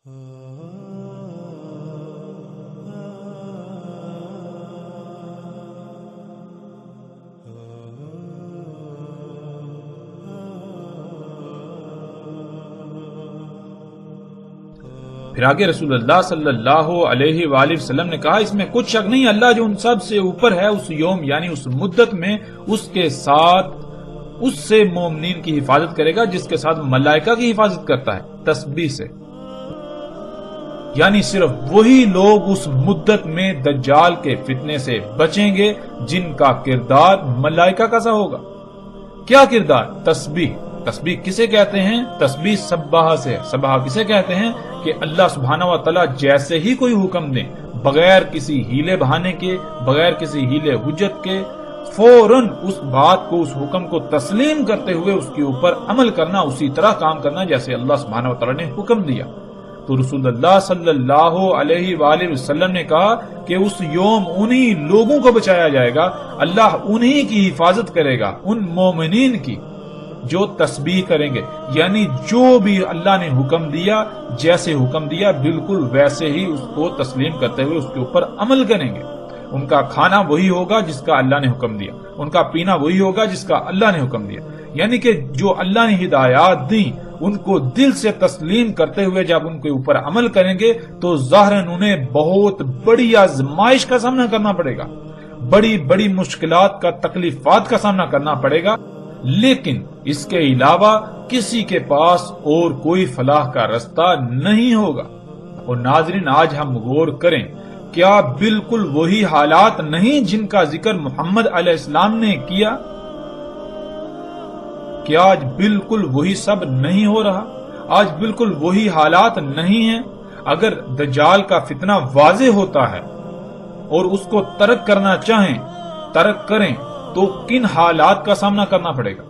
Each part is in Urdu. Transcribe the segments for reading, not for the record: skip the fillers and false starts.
پھر آگے رسول اللہ صلی اللہ علیہ وآلہ وسلم نے کہا اس میں کچھ شک نہیں اللہ جو ان سب سے اوپر ہے اس یوم یعنی اس مدت میں اس کے ساتھ اس سے مومنین کی حفاظت کرے گا جس کے ساتھ ملائکہ کی حفاظت کرتا ہے تسبیح سے، یعنی صرف وہی لوگ اس مدت میں دجال کے فتنے سے بچیں گے جن کا کردار ملائکہ کا سا ہوگا۔ کیا کردار؟ تسبیح۔ تسبیح کسے کہتے ہیں؟ تسبیح سباہ سے۔ سباہ کسے کہتے ہیں؟ کہ اللہ سبحانہ و تعالی جیسے ہی کوئی حکم دیں بغیر کسی ہیلے بہانے کے، بغیر کسی ہیلے حجت کے، فوراً اس بات کو، اس حکم کو تسلیم کرتے ہوئے اس کے اوپر عمل کرنا، اسی طرح کام کرنا جیسے اللہ سبحانہ و تعالی نے حکم دیا۔ تو رسول اللہ صلی اللہ علیہ وآلہ وسلم نے کہا کہ اس یوم انہی لوگوں کو بچایا جائے گا، اللہ انہی کی حفاظت کرے گا، ان مومنین کی جو تسبیح کریں گے، یعنی جو بھی اللہ نے حکم دیا، جیسے حکم دیا بالکل ویسے ہی اس کو تسلیم کرتے ہوئے اس کے اوپر عمل کریں گے۔ ان کا کھانا وہی ہوگا جس کا اللہ نے حکم دیا، ان کا پینا وہی ہوگا جس کا اللہ نے حکم دیا، یعنی کہ جو اللہ نے ہدایات دی ان کو دل سے تسلیم کرتے ہوئے جب ان کے اوپر عمل کریں گے تو ظاہراً انہیں بہت بڑی آزمائش کا سامنا کرنا پڑے گا، بڑی بڑی مشکلات کا، تکلیفات کا سامنا کرنا پڑے گا، لیکن اس کے علاوہ کسی کے پاس اور کوئی فلاح کا رستہ نہیں ہوگا۔ اور ناظرین آج ہم غور کریں، کیا بالکل وہی حالات نہیں جن کا ذکر محمد علیہ السلام نے کیا؟ کیا آج بالکل وہی سب نہیں ہو رہا؟ آج بالکل وہی حالات نہیں ہیں؟ اگر دجال کا فتنہ واضح ہوتا ہے اور اس کو ترک کرنا چاہیں، ترک کریں تو کن حالات کا سامنا کرنا پڑے گا،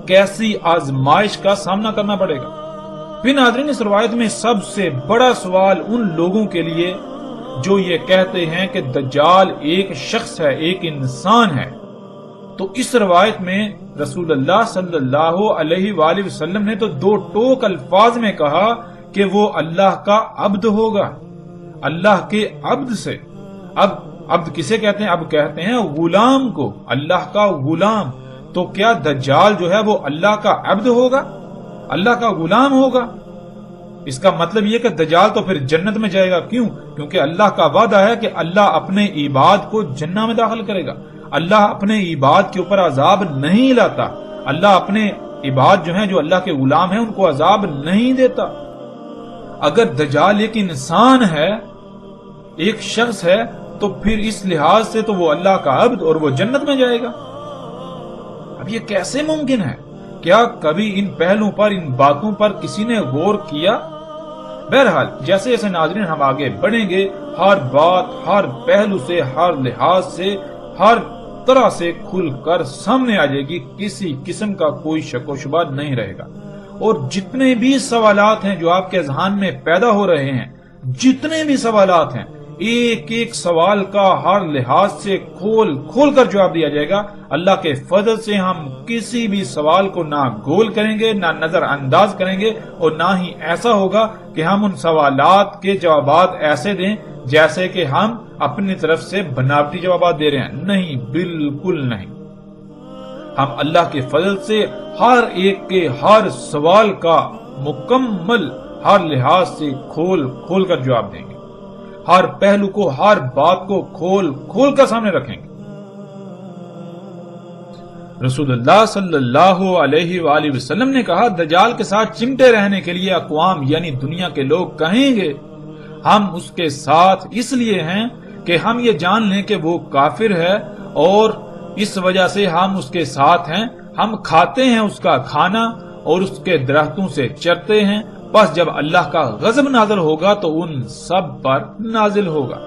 کیسی آزمائش کا سامنا کرنا پڑے گا۔ پھر ناظرین اس روایت میں سب سے بڑا سوال ان لوگوں کے لیے جو یہ کہتے ہیں کہ دجال ایک شخص ہے، ایک انسان ہے، تو اس روایت میں رسول اللہ صلی اللہ علیہ وآلہ وسلم نے تو دو ٹوک الفاظ میں کہا کہ وہ اللہ کا عبد ہوگا، اللہ کے عبد سے۔ اب عبد کسے کہتے ہیں؟ اب کہتے ہیں غلام کو، اللہ کا غلام۔ تو کیا دجال جو ہے وہ اللہ کا عبد ہوگا، اللہ کا غلام ہوگا؟ اس کا مطلب یہ کہ دجال تو پھر جنت میں جائے گا۔ کیوں؟ کیونکہ اللہ کا وعدہ ہے کہ اللہ اپنے عباد کو جنت میں داخل کرے گا، اللہ اپنے عباد کے اوپر عذاب نہیں لاتا، اللہ اپنے عباد جو ہیں، جو اللہ کے غلام ہیں، ان کو عذاب نہیں دیتا۔ اگر دجال ایک انسان ہے، ایک شخص ہے، تو پھر اس لحاظ سے تو وہ اللہ کا عبد اور وہ جنت میں جائے گا۔ اب یہ کیسے ممکن ہے؟ کیا کبھی ان پہلوؤں پر، ان باتوں پر کسی نے غور کیا؟ بہرحال جیسے جیسے ناظرین ہم آگے بڑھیں گے، ہر بات، ہر پہلو سے، ہر لحاظ سے، ہر طرح سے کھل کر سامنے آ جائے گی، کسی قسم کا کوئی شک و شبہ نہیں رہے گا۔ اور جتنے بھی سوالات ہیں جو آپ کے ذہن میں پیدا ہو رہے ہیں، جتنے بھی سوالات ہیں، ایک ایک سوال کا ہر لحاظ سے کھول کھول کر جواب دیا جائے گا۔ اللہ کے فضل سے ہم کسی بھی سوال کو نہ گول کریں گے، نہ نظر انداز کریں گے، اور نہ ہی ایسا ہوگا کہ ہم ان سوالات کے جوابات ایسے دیں جیسے کہ ہم اپنی طرف سے بناوٹی جوابات دے رہے ہیں۔ نہیں، بالکل نہیں۔ ہم اللہ کے فضل سے ہر ایک کے ہر سوال کا مکمل ہر لحاظ سے کھول کھول کر جواب دیں گے، ہر پہلو کو، ہر بات کو کھول کھول کر سامنے رکھیں گے۔ رسول اللہ صلی اللہ علیہ وآلہ وسلم نے کہا دجال کے ساتھ چمٹے رہنے کے لیے اقوام یعنی دنیا کے لوگ کہیں گے ہم اس کے ساتھ اس لیے ہیں کہ ہم یہ جان لیں کہ وہ کافر ہے اور اس وجہ سے ہم اس کے ساتھ ہیں، ہم کھاتے ہیں اس کا کھانا اور اس کے درختوں سے چرتے ہیں، بس جب اللہ کا غضب نازل ہوگا تو ان سب پر نازل ہوگا۔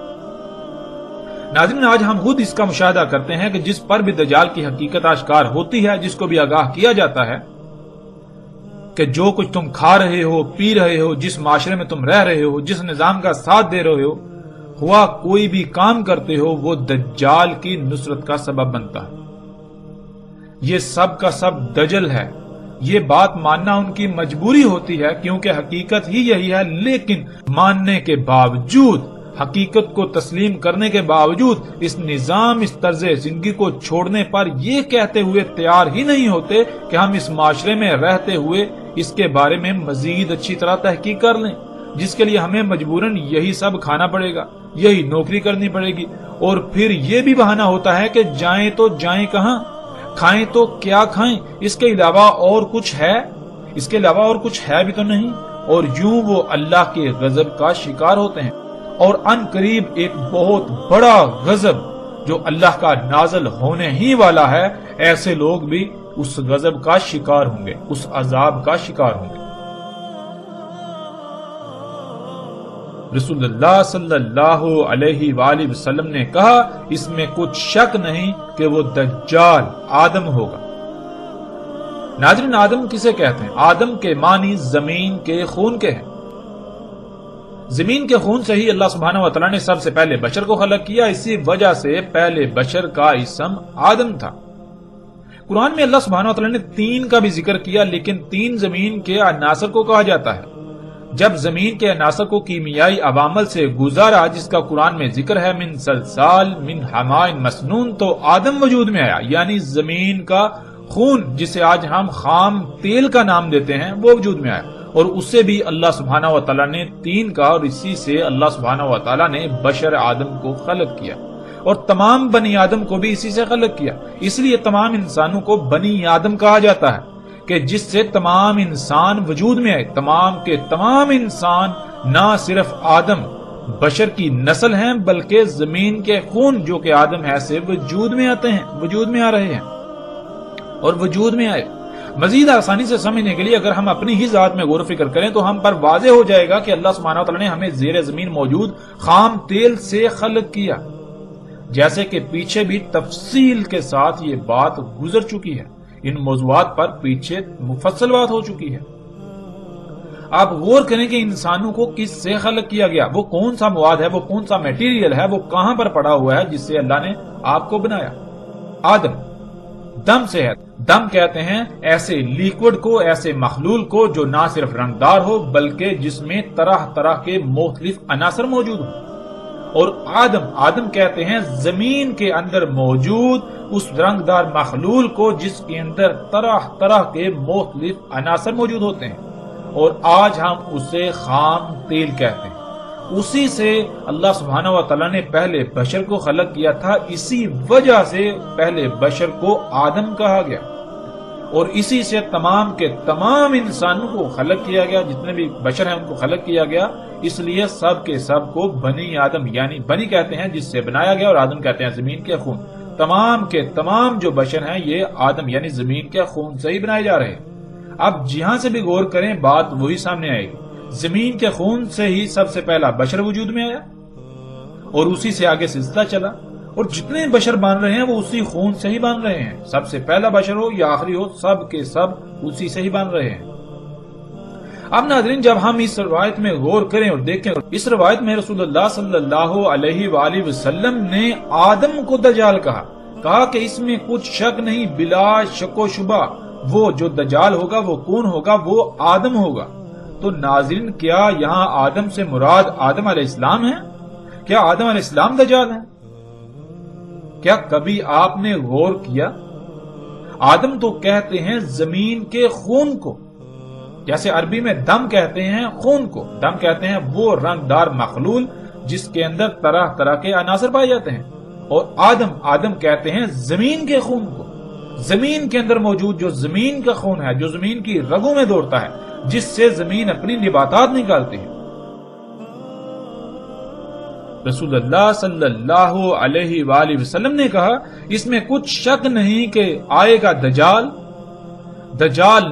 ناظرین آج ہم خود اس کا مشاہدہ کرتے ہیں کہ جس پر بھی دجال کی حقیقت آشکار ہوتی ہے، جس کو بھی آگاہ کیا جاتا ہے کہ جو کچھ تم کھا رہے ہو، پی رہے ہو، جس معاشرے میں تم رہ رہے ہو، جس نظام کا ساتھ دے رہے ہو، ہوا کوئی بھی کام کرتے ہو، وہ دجال کی نصرت کا سبب بنتا ہے۔ یہ سب کا سب دجل ہے، یہ بات ماننا ان کی مجبوری ہوتی ہے کیونکہ حقیقت ہی یہی ہے، لیکن ماننے کے باوجود، حقیقت کو تسلیم کرنے کے باوجود اس نظام، اس طرز زندگی کو چھوڑنے پر یہ کہتے ہوئے تیار ہی نہیں ہوتے کہ ہم اس معاشرے میں رہتے ہوئے اس کے بارے میں مزید اچھی طرح تحقیق کر لیں، جس کے لیے ہمیں مجبوراً یہی سب کھانا پڑے گا، یہی نوکری کرنی پڑے گی، اور پھر یہ بھی بہانہ ہوتا ہے کہ جائیں تو جائیں کہاں، کھائیں تو کیا کھائیں، اس کے علاوہ اور کچھ ہے بھی تو نہیں، اور یوں وہ اللہ کے غضب کا شکار ہوتے ہیں، اور ان قریب ایک بہت بڑا غضب جو اللہ کا نازل ہونے ہی والا ہے، ایسے لوگ بھی اس غضب کا شکار ہوں گے، اس عذاب کا شکار ہوں گے۔ رسول اللہ صلی اللہ علیہ وآلہ وسلم نے کہا، اس میں کچھ شک نہیں کہ وہ دجال آدم ہوگا۔ ناظرین، آدم کسے کہتے ہیں؟ آدم کے معنی زمین کے خون کے ہیں۔ زمین کے خون سے ہی اللہ سبحانہ و تعالیٰ نے سب سے پہلے بشر کو خلق کیا، اسی وجہ سے پہلے بشر کا اسم آدم تھا۔ قرآن میں اللہ سبحانہ و تعالیٰ نے تین کا بھی ذکر کیا، لیکن تین زمین کے عناصر کو کہا جاتا ہے۔ جب زمین کے عناصر کو کیمیائی عوامل سے گزارا، جس کا قرآن میں ذکر ہے، من سلسال من حماء مسنون، تو آدم وجود میں آیا، یعنی زمین کا خون جسے آج ہم خام تیل کا نام دیتے ہیں، وہ وجود میں آیا، اور اس سے بھی اللہ سبحانہ و تعالیٰ نے تین کا، اور اسی سے اللہ سبحانہ و تعالیٰ نے بشر آدم کو خلق کیا، اور تمام بنی آدم کو بھی اسی سے خلق کیا۔ اس لیے تمام انسانوں کو بنی آدم کہا جاتا ہے کہ جس سے تمام انسان وجود میں آئے۔ تمام کے تمام انسان نہ صرف آدم بشر کی نسل ہیں، بلکہ زمین کے خون جو کہ آدم ہے سے وجود میں آتے ہیں، وجود میں آ رہے ہیں اور وجود میں آئے۔ مزید آسانی سے سمجھنے کے لیے اگر ہم اپنی ہی ذات میں غور و فکر کریں تو ہم پر واضح ہو جائے گا کہ اللہ سبحانہ وتعالی نے ہمیں زیر زمین موجود خام تیل سے خلق کیا، جیسے کہ پیچھے بھی تفصیل کے ساتھ یہ بات گزر چکی ہے، ان موضوعات پر پیچھے مفصل بات ہو چکی ہے۔ آپ غور کریں کہ انسانوں کو کس سے خلق کیا گیا، وہ کون سا مواد ہے، وہ کون سا میٹیریل ہے، وہ کہاں پر پڑا ہوا ہے جس سے اللہ نے آپ کو بنایا۔ آدم دم سے ہے۔ دم کہتے ہیں ایسے لیکوڈ کو، ایسے مخلول کو جو نہ صرف رنگدار ہو بلکہ جس میں طرح طرح کے مختلف عناصر موجود ہوں، اور آدم کہتے ہیں زمین کے اندر موجود اس رنگدار مخلول کو جس کے اندر طرح طرح کے مختلف عناصر موجود ہوتے ہیں، اور آج ہم اسے خام تیل کہتے ہیں۔ اسی سے اللہ سبحانہ و تعالیٰ نے پہلے بشر کو خلق کیا تھا، اسی وجہ سے پہلے بشر کو آدم کہا گیا، اور اسی سے تمام کے تمام انسانوں کو خلق کیا گیا، جتنے بھی بشر ہیں ان کو خلق کیا گیا۔ اس لیے سب کے سب کو بنی آدم، یعنی بنی کہتے ہیں جس سے بنایا گیا، اور آدم کہتے ہیں زمین کے خون۔ تمام کے تمام جو بشر ہیں یہ آدم یعنی زمین کے خون سے ہی بنائے جا رہے ہیں۔ اب جہاں سے بھی غور کریں بات وہی سامنے آئے گی، زمین کے خون سے ہی سب سے پہلا بشر وجود میں آیا، اور اسی سے آگے سلسلہ چلا، اور جتنے بشر بن رہے ہیں وہ اسی خون سے ہی بن رہے ہیں، سب سے پہلا بشر ہو یا آخری ہو، سب کے سب اسی سے ہی بن رہے ہیں۔ اب ناظرین، جب ہم اس روایت میں غور کریں اور دیکھیں، اس روایت میں رسول اللہ صلی اللہ علیہ وآلہ وسلم نے آدم کو دجال کہا کہ اس میں کچھ شک نہیں، بلا شک و شبہ وہ جو دجال ہوگا وہ کون ہوگا؟ وہ آدم ہوگا۔ تو ناظرین، کیا یہاں آدم سے مراد آدم علیہ السلام ہے؟ کیا آدم علیہ السلام دجال ہیں؟ کیا کبھی آپ نے غور کیا؟ آدم تو کہتے ہیں زمین کے خون کو، جیسے عربی میں دم کہتے ہیں خون کو، دم کہتے ہیں وہ رنگدار مخلول جس کے اندر طرح طرح کے عناصر پائے جاتے ہیں، اور آدم کہتے ہیں زمین کے خون کو، زمین کے اندر موجود جو زمین کا خون ہے، جو زمین کی رگوں میں دوڑتا ہے، جس سے زمین اپنی نباتات نکالتی ہے۔ رسول اللہ صلی اللہ علیہ وآلہ وسلم نے کہا اس میں کچھ شک نہیں کہ آئے گا دجال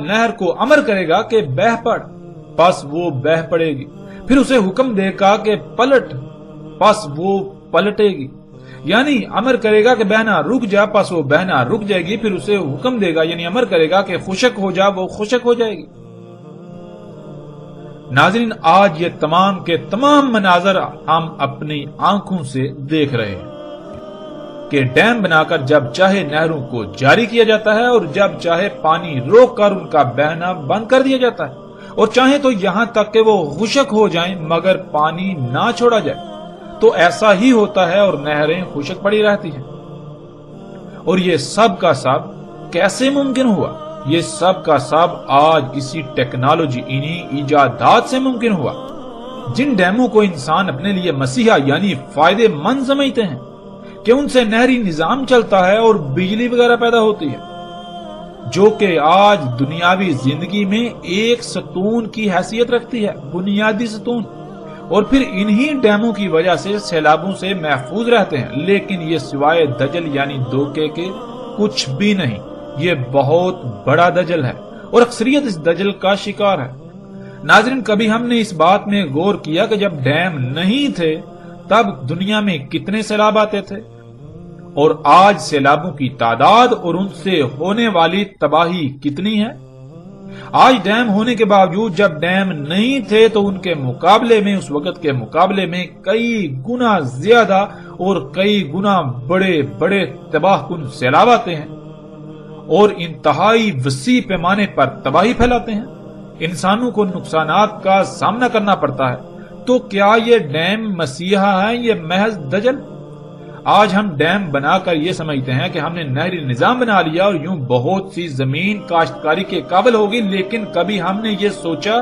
نہر کو امر کرے گا کہ بہہ پڑ، پس وہ بہہ پڑے گی، پھر اسے حکم دے گا کہ پلٹ، پس وہ پلٹے گی، یعنی امر کرے گا کہ بہنا رک جا، پس وہ بہنا رک جائے گی، پھر اسے حکم دے گا یعنی امر کرے گا کہ خشک ہو جا، وہ خشک ہو جائے گی۔ ناظرین، آج یہ تمام کے تمام مناظر ہم اپنی آنکھوں سے دیکھ رہے ہیں۔ کہ ڈیم بنا کر جب چاہے نہروں کو جاری کیا جاتا ہے اور جب چاہے پانی روک کر ان کا بہنا بند کر دیا جاتا ہے، اور چاہے تو یہاں تک کہ وہ خشک ہو جائیں مگر پانی نہ چھوڑا جائے۔ تو ایسا ہی ہوتا ہے اور نہریں خشک پڑی رہتی ہیں۔ اور یہ سب کا سب کیسے ممکن ہوا؟ یہ سب کا سب آج اسی ٹیکنالوجی، انہی ایجادات سے ممکن ہوا۔ جن ڈیموں کو انسان اپنے لیے مسیحا یعنی فائدے مند سمجھتے ہیں کہ ان سے نہری نظام چلتا ہے اور بجلی وغیرہ پیدا ہوتی ہے، جو کہ آج دنیاوی زندگی میں ایک ستون کی حیثیت رکھتی ہے، بنیادی ستون، اور پھر انہی ڈیموں کی وجہ سے سیلابوں سے محفوظ رہتے ہیں، لیکن یہ سوائے دجل یعنی دھوکے کے کچھ بھی نہیں۔ یہ بہت بڑا دجل ہے اور اکثریت اس دجل کا شکار ہے۔ ناظرین، کبھی ہم نے اس بات میں غور کیا کہ جب ڈیم نہیں تھے تب دنیا میں کتنے سیلاب آتے تھے، اور آج سیلابوں کی تعداد اور ان سے ہونے والی تباہی کتنی ہے؟ آج ڈیم ہونے کے باوجود جب ڈیم نہیں تھے تو ان کے مقابلے میں، اس وقت کے مقابلے میں کئی گنا زیادہ اور کئی گنا بڑے بڑے تباہ کن سیلاب آتے ہیں اور انتہائی وسیع پیمانے پر تباہی پھیلاتے ہیں، انسانوں کو نقصانات کا سامنا کرنا پڑتا ہے۔ تو کیا یہ ڈیم مسیحا ہے، یہ محض دجل؟ آج ہم ڈیم بنا کر یہ سمجھتے ہیں کہ ہم نے نہری نظام بنا لیا اور یوں بہت سی زمین کاشتکاری کے قابل ہوگی، لیکن کبھی ہم نے یہ سوچا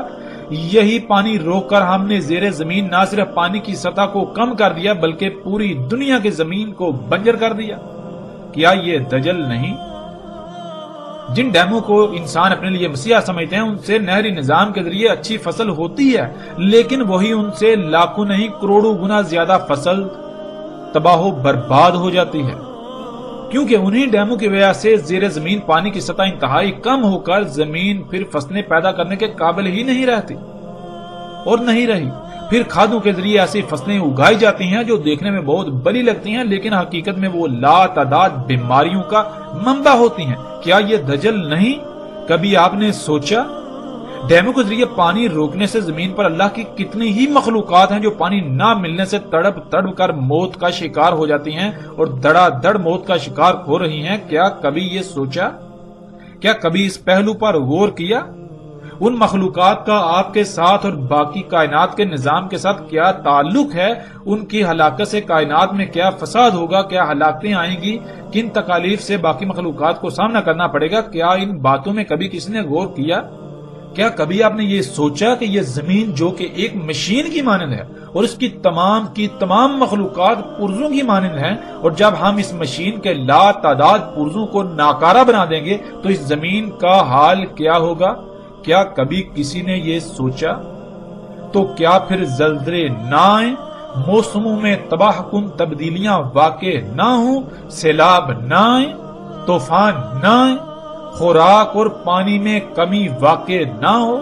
یہی پانی روک کر ہم نے زیر زمین نہ صرف پانی کی سطح کو کم کر دیا بلکہ پوری دنیا کی زمین کو بنجر کر دیا؟ کیا یہ دجل نہیں؟ جن ڈیموں کو انسان اپنے لیے مسیحا سمجھتے ہیں ان سے نہری نظام کے ذریعے اچھی فصل ہوتی ہے، لیکن وہی ان سے لاکھوں نہیں کروڑوں گنا زیادہ فصل تباہ و برباد ہو جاتی ہے، کیونکہ انہی ڈیموں کی وجہ سے زیر زمین پانی کی سطح انتہائی کم ہو کر زمین پھر فصلیں پیدا کرنے کے قابل ہی نہیں رہتی اور نہیں رہی۔ پھر کھادوں کے ذریعے ایسی فصلیں اگائی جاتی ہیں جو دیکھنے میں بہت بڑی لگتی ہیں، لیکن حقیقت میں وہ لا تعداد بیماریوں کا منبع ہوتی ہیں۔ کیا یہ دجل نہیں؟ کبھی آپ نے سوچا ڈیموں کے ذریعے پانی روکنے سے زمین پر اللہ کی کتنی ہی مخلوقات ہیں جو پانی نہ ملنے سے تڑپ تڑپ کر موت کا شکار ہو جاتی ہیں اور دڑا دڑ موت کا شکار ہو رہی ہیں؟ کیا کبھی یہ سوچا؟ کیا کبھی اس پہلو پر غور کیا؟ ان مخلوقات کا آپ کے ساتھ اور باقی کائنات کے نظام کے ساتھ کیا تعلق ہے؟ ان کی ہلاکت سے کائنات میں کیا فساد ہوگا؟ کیا ہلاکتیں آئیں گی؟ کن تکالیف سے باقی مخلوقات کو سامنا کرنا پڑے گا؟ کیا ان باتوں میں کبھی کسی نے غور کیا؟ کیا کبھی آپ نے یہ سوچا کہ یہ زمین جو کہ ایک مشین کی مانند ہے اور اس کی تمام مخلوقات پرزوں کی مانند ہیں، اور جب ہم اس مشین کے لا تعداد پرزوں کو ناکارہ بنا دیں گے تو اس زمین کا حال کیا ہوگا؟ کیا کبھی کسی نے یہ سوچا؟ تو کیا پھر زلزلے نہ آئیں، موسموں میں تباہ کن تبدیلیاں واقع نہ ہوں، سیلاب نہ آئیں، طوفان نہ آئیں، خوراک اور پانی میں کمی واقع نہ ہو،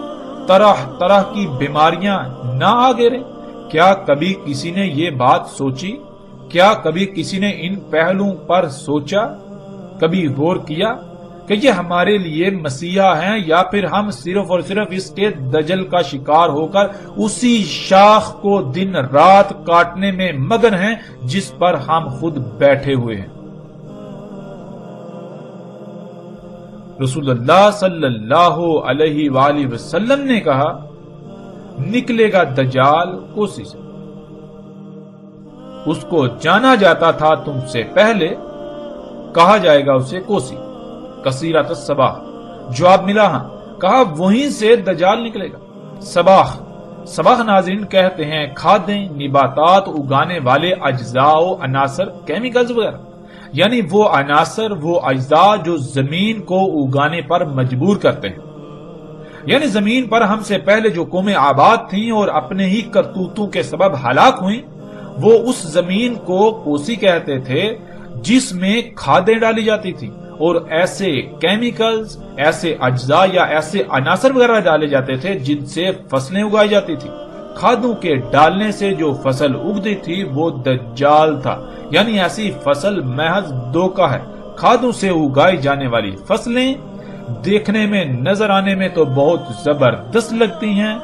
طرح طرح کی بیماریاں نہ آ گریں؟ کیا کبھی کسی نے یہ بات سوچی؟ کیا کبھی کسی نے ان پہلوؤں پر سوچا؟ کبھی غور کیا کہ یہ ہمارے لیے مسیحا ہیں یا پھر ہم صرف اور صرف اس کے دجل کا شکار ہو کر اسی شاخ کو دن رات کاٹنے میں مگن ہیں جس پر ہم خود بیٹھے ہوئے ہیں؟ رسول اللہ صلی اللہ علیہ وآلہ وسلم نے کہا، نکلے گا دجال کوسی سے، اس کو جانا جاتا تھا تم سے پہلے، کہا جائے گا اسے کوسی، کثیرۃ الصباح۔ جواب ملا ہاں، کہا وہیں سے دجال نکلے گا۔ صباح ناظرین کہتے ہیں کھادیں، نباتات اگانے والے اجزاء و عناصر، کیمیکلز وغیرہ، یعنی وہ عناصر، وہ اجزاء جو زمین کو اگانے پر مجبور کرتے ہیں۔ یعنی زمین پر ہم سے پہلے جو قومیں آباد تھیں اور اپنے ہی کرتوتوں کے سبب ہلاک ہوئیں، وہ اس زمین کو کوسی کہتے تھے جس میں کھادیں ڈالی جاتی تھی اور ایسے کیمیکلز، ایسے اجزاء یا ایسے عناصر وغیرہ ڈالے جاتے تھے جن سے فصلیں اگائی جاتی تھی۔ کھادوں کے ڈالنے سے جو فصل اگتی تھی وہ دجال تھا، یعنی ایسی فصل محض دھوکہ ہے۔ کھادوں سے اگائی جانے والی فصلیں دیکھنے میں، نظر آنے میں تو بہت زبردست لگتی ہیں،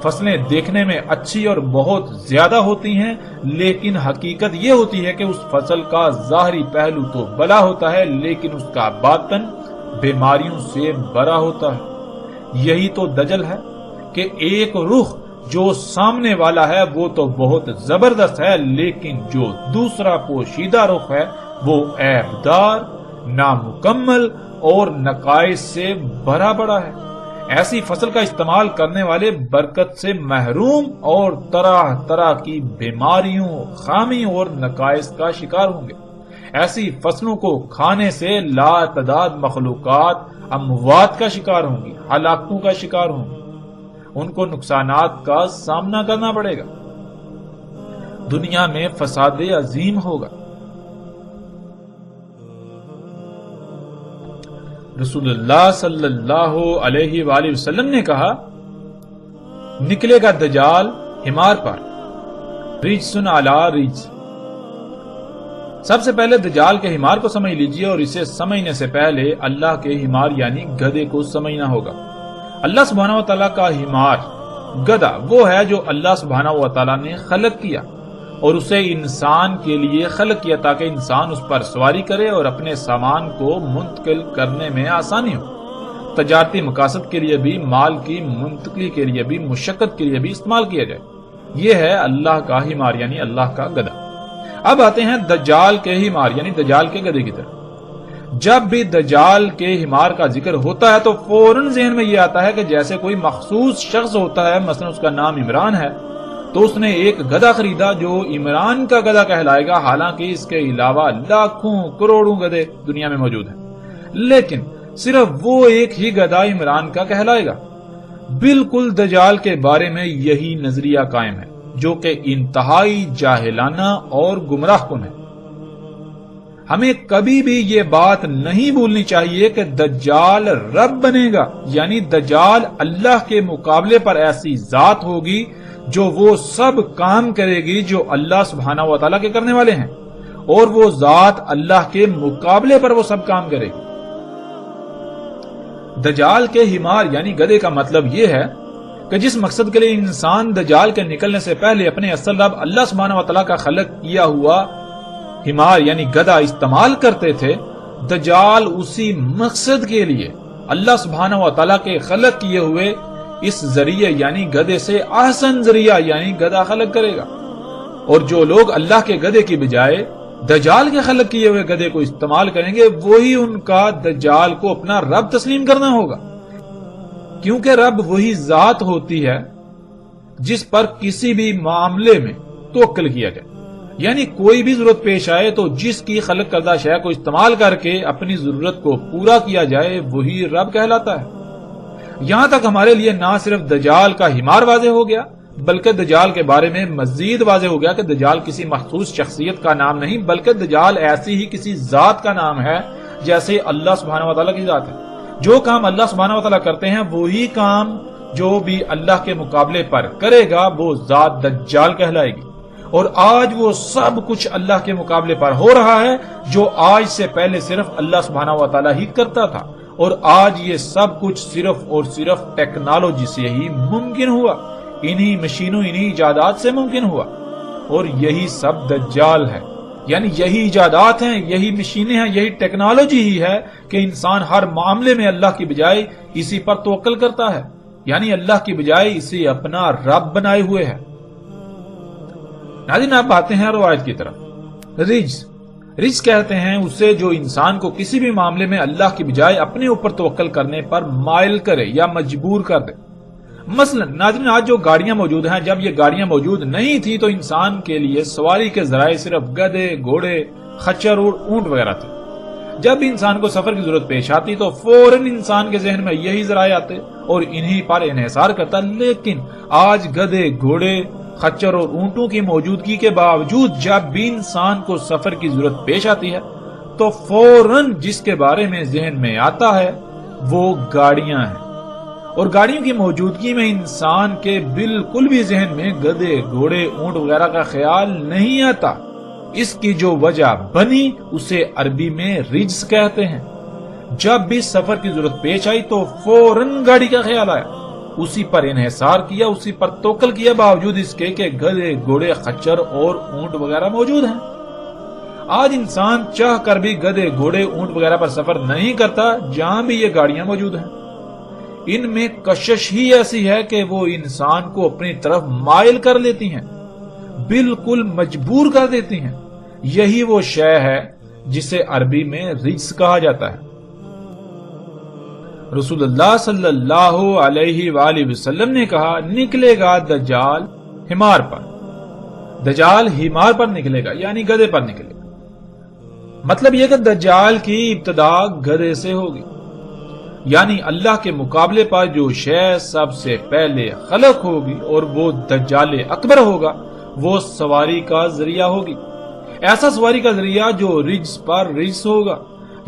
فصلیں دیکھنے میں اچھی اور بہت زیادہ ہوتی ہیں، لیکن حقیقت یہ ہوتی ہے کہ اس فصل کا ظاہری پہلو تو بھلا ہوتا ہے لیکن اس کا باطن بیماریوں سے بھرا ہوتا ہے۔ یہی تو دجل ہے کہ ایک رخ جو سامنے والا ہے وہ تو بہت زبردست ہے، لیکن جو دوسرا پوشیدہ رخ ہے وہ عیبدار، نامکمل اور نقائص سے بھرا پڑا ہے۔ ایسی فصل کا استعمال کرنے والے برکت سے محروم اور طرح طرح کی بیماریوں، خامیوں اور نقائص کا شکار ہوں گے۔ ایسی فصلوں کو کھانے سے لا تعداد مخلوقات اموات کا شکار ہوں گی، ہلاکتوں کا شکار ہوں گی، ان کو نقصانات کا سامنا کرنا پڑے گا، دنیا میں فساد عظیم ہوگا۔ رسول اللہ صلی اللہ علیہ وآلہ وسلم نے کہا، نکلے گا دجال حمار پر، رجسن علی رجس۔ سب سے پہلے دجال کے حمار کو سمجھ لیجئے، اور اسے سمجھنے سے پہلے اللہ کے حمار یعنی گدھے کو سمجھنا ہوگا۔ اللہ سبحانہ و تعالیٰ کا حمار، گدھا، وہ ہے جو اللہ سبحانہ و تعالیٰ نے خلق کیا اور اسے انسان کے لیے خلق کیا تاکہ انسان اس پر سواری کرے اور اپنے سامان کو منتقل کرنے میں آسانی ہو، تجارتی مقاصد کے لیے بھی، مال کی منتقلی کے لیے بھی، مشقت کے لیے بھی استعمال کیا جائے۔ یہ ہے اللہ کا حمار یعنی اللہ کا گدھا۔ اب آتے ہیں دجال کے حمار یعنی دجال کے گدھے کی طرف۔ جب بھی دجال کے حمار کا ذکر ہوتا ہے تو فوراً ذہن میں یہ آتا ہے کہ جیسے کوئی مخصوص شخص ہوتا ہے، مثلا اس کا نام عمران ہے تو اس نے ایک گدھا خریدا جو عمران کا گدھا کہلائے گا، حالانکہ اس کے علاوہ لاکھوں کروڑوں گدھے دنیا میں موجود ہیں، لیکن صرف وہ ایک ہی گدھا عمران کا کہلائے گا۔ بالکل دجال کے بارے میں یہی نظریہ قائم ہے جو کہ انتہائی جاہلانہ اور گمراہ کن ہے۔ ہمیں کبھی بھی یہ بات نہیں بھولنی چاہیے کہ دجال رب بنے گا، یعنی دجال اللہ کے مقابلے پر ایسی ذات ہوگی جو وہ سب کام کرے گی جو اللہ سبحانہ و تعالیٰ کے کرنے والے ہیں، اور وہ ذات اللہ کے مقابلے پر وہ سب کام کرے گی۔ دجال کے حمار یعنی گدھے کا مطلب یہ ہے کہ جس مقصد کے لیے انسان دجال کے نکلنے سے پہلے اپنے اصل رب اللہ سبحانہ و تعالیٰ کا خلق کیا ہوا حمار یعنی گدھا استعمال کرتے تھے، دجال اسی مقصد کے لیے اللہ سبحانہ و تعالیٰ کے خلق کیے ہوئے اس ذریعے یعنی گدھے سے احسن ذریعہ یعنی گدھا خلق کرے گا، اور جو لوگ اللہ کے گدھے کی بجائے دجال کے خلق کیے ہوئے گدھے کو استعمال کریں گے وہی ان کا دجال کو اپنا رب تسلیم کرنا ہوگا، کیونکہ رب وہی ذات ہوتی ہے جس پر کسی بھی معاملے میں توکل کیا جائے، یعنی کوئی بھی ضرورت پیش آئے تو جس کی خلق کردہ شے کو استعمال کر کے اپنی ضرورت کو پورا کیا جائے وہی رب کہلاتا ہے۔ یہاں تک ہمارے لیے نہ صرف دجال کا حمار واضح ہو گیا بلکہ دجال کے بارے میں مزید واضح ہو گیا کہ دجال کسی مخصوص شخصیت کا نام نہیں بلکہ دجال ایسی ہی کسی ذات کا نام ہے جیسے اللہ سبحانہ و تعالیٰ کی ذات ہے۔ جو کام اللہ سبحانہ و تعالیٰ کرتے ہیں وہی کام جو بھی اللہ کے مقابلے پر کرے گا وہ ذات دجال کہلائے گی، اور آج وہ سب کچھ اللہ کے مقابلے پر ہو رہا ہے جو آج سے پہلے صرف اللہ سبحانہ و تعالیٰ ہی کرتا تھا، اور آج یہ سب کچھ صرف اور صرف ٹیکنالوجی سے ہی ممکن ہوا، انہی مشینوں انہی ایجادات سے ممکن ہوا، اور یہی سب دجال ہے، یعنی یہی ایجادات ہیں، یہی مشینیں ہیں، یہی ٹیکنالوجی ہی ہے کہ انسان ہر معاملے میں اللہ کی بجائے اسی پر توکل کرتا ہے، یعنی اللہ کی بجائے اسے اپنا رب بنائے ہوئے ہے۔ ناظرین اب آتے ہیں روایت کی طرف۔ رجس کہتے ہیں اسے جو انسان کو کسی بھی معاملے میں اللہ کی بجائے اپنے اوپر توکل کرنے پر مائل کرے یا مجبور کر دے۔ مثلا ناظرین آج جو گاڑیاں موجود ہیں، جب یہ گاڑیاں موجود نہیں تھی تو انسان کے لیے سواری کے ذرائع صرف گدھے، گھوڑے، خچر اور اونٹ وغیرہ تھے۔ جب بھی انسان کو سفر کی ضرورت پیش آتی تو فوراً انسان کے ذہن میں یہی ذرائع آتے اور انہی پر انحصار کرتا، لیکن آج گدھے، گھوڑے، خچر اور اونٹوں کی موجودگی کے باوجود جب بھی انسان کو سفر کی ضرورت پیش آتی ہے تو فوراً جس کے بارے میں ذہن میں آتا ہے وہ گاڑیاں ہیں، اور گاڑیوں کی موجودگی میں انسان کے بالکل بھی ذہن میں گدھے، گھوڑے، اونٹ وغیرہ کا خیال نہیں آتا۔ اس کی جو وجہ بنی اسے عربی میں رجس کہتے ہیں۔ جب بھی سفر کی ضرورت پیش آئی تو فوراً گاڑی کا خیال آیا، اسی پر انحصار کیا، اسی پر توکل کیا، باوجود اس کے کہ گدھے، گھوڑے، خچر اور اونٹ وغیرہ موجود ہیں۔ آج انسان چاہ کر بھی گدھے، گھوڑے، اونٹ وغیرہ پر سفر نہیں کرتا جہاں بھی یہ گاڑیاں موجود ہیں۔ ان میں کشش ہی ایسی ہے کہ وہ انسان کو اپنی طرف مائل کر لیتی ہیں، بالکل مجبور کر دیتی ہیں۔ یہی وہ شے ہے جسے عربی میں رجس کہا جاتا ہے۔ رسول اللہ صلی اللہ علیہ وآلہ وسلم نے کہا، نکلے گا دجال حمار پر، دجال حمار پر نکلے گا، یعنی گدھے پر نکلے گا۔ مطلب یہ کہ دجال کی ابتدا گدھے سے ہوگی، یعنی اللہ کے مقابلے پر جو شے سب سے پہلے خلق ہوگی اور وہ دجال اکبر ہوگا، وہ سواری کا ذریعہ ہوگی۔ ایسا سواری کا ذریعہ جو رجس پر رجس ہوگا،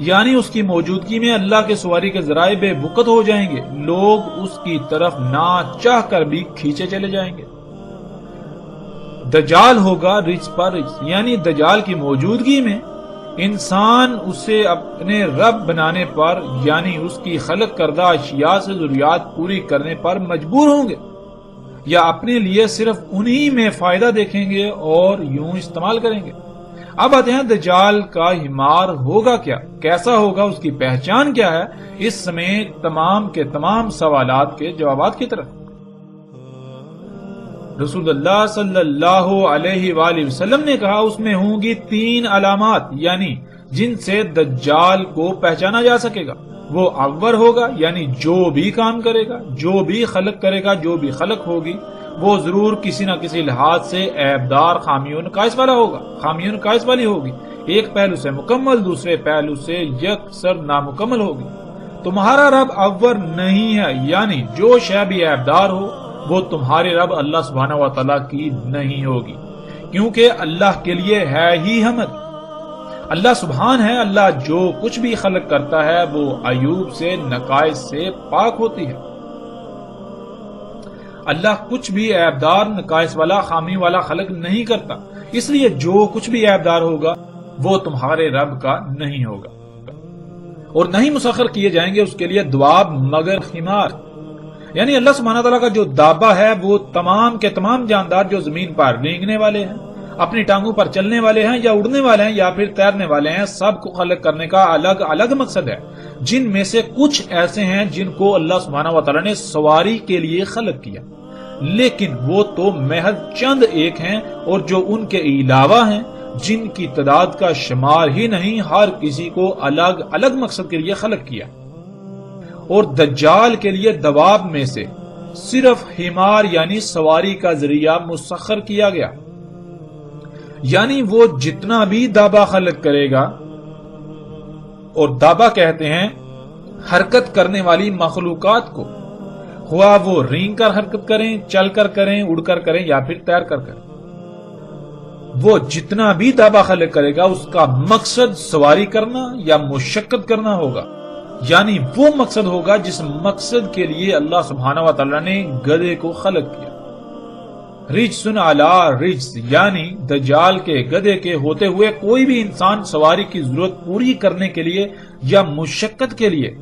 یعنی اس کی موجودگی میں اللہ کے سواری کے ذرائع بے بکت ہو جائیں گے، لوگ اس کی طرف نہ چاہ کر بھی کھینچے چلے جائیں گے۔ دجال ہوگا رجس پر رجس، یعنی دجال کی موجودگی میں انسان اسے اپنے رب بنانے پر، یعنی اس کی خلق کردہ اشیاء سے ضروریات پوری کرنے پر مجبور ہوں گے، یا اپنے لیے صرف انہی میں فائدہ دیکھیں گے اور یوں استعمال کریں گے۔ اب آتے ہیں دجال کا حمار ہوگا کیا، کیسا ہوگا، اس کی پہچان کیا ہے، اس سمیت تمام کے تمام سوالات کے جوابات کی طرف۔ رسول اللہ صلی اللہ علیہ وآلہ وسلم نے کہا، اس میں ہوں گی 3 علامات، یعنی جن سے دجال کو پہچانا جا سکے گا۔ وہ اول ہوگا، یعنی جو بھی کام کرے گا، جو بھی خلق کرے گا، جو بھی خلق ہوگی، وہ ضرور کسی نہ کسی لحاظ سے عیبدار، خامی و نقائص والا ہوگا، خامی و نقائص والی ہوگی، ایک پہلو سے مکمل، دوسرے پہلو سے یکسر نامکمل ہوگی۔ تمہارا رب اول نہیں ہے، یعنی جو شے بھی عیبدار ہو وہ تمہارے رب اللہ سبحانہ و تعالیٰ کی نہیں ہوگی، کیونکہ اللہ کے لیے ہے ہی حمد۔ اللہ سبحان ہے، اللہ جو کچھ بھی خلق کرتا ہے وہ عیوب سے، نقائص سے پاک ہوتی ہے۔ اللہ کچھ بھی عیبدار، نقائص والا، خامی والا خلق نہیں کرتا، اس لیے جو کچھ بھی عیبدار ہوگا وہ تمہارے رب کا نہیں ہوگا، اور نہیں مسخر کیے جائیں گے اس کے لیے دواب مگر حمار، یعنی اللہ سبحانہ تعالیٰ کا جو دابہ ہے وہ تمام کے تمام جاندار جو زمین پر رینگنے والے ہیں، اپنی ٹانگوں پر چلنے والے ہیں، یا اڑنے والے ہیں، یا پھر تیرنے والے ہیں، سب کو خلق کرنے کا الگ الگ مقصد ہے، جن میں سے کچھ ایسے ہیں جن کو اللہ سبحانہ و تعالیٰ نے سواری کے لیے خلق کیا، لیکن وہ تو محض چند ایک ہیں، اور جو ان کے علاوہ ہیں جن کی تعداد کا شمار ہی نہیں، ہر کسی کو الگ الگ مقصد کے لیے خلق کیا۔ اور دجال کے لیے دواب میں سے صرف حمار یعنی سواری کا ذریعہ مسخر کیا گیا، یعنی وہ جتنا بھی دابہ خلق کرے گا، اور دابہ کہتے ہیں حرکت کرنے والی مخلوقات کو، خواہ وہ رینگ کر حرکت کریں، چل کر کریں، اڑ کر کریں، یا پھر تیر کر کریں، وہ جتنا بھی دابہ خلق کرے گا اس کا مقصد سواری کرنا یا مشقت کرنا ہوگا، یعنی وہ مقصد ہوگا جس مقصد کے لیے اللہ سبحانہ و تعالیٰ نے گدھے کو خلق کیا۔ رجسن علی رجس، یعنی دجال کے گدھے کے ہوتے ہوئے کوئی بھی انسان سواری کی ضرورت پوری کرنے کے لیے یا مشقت کے لیے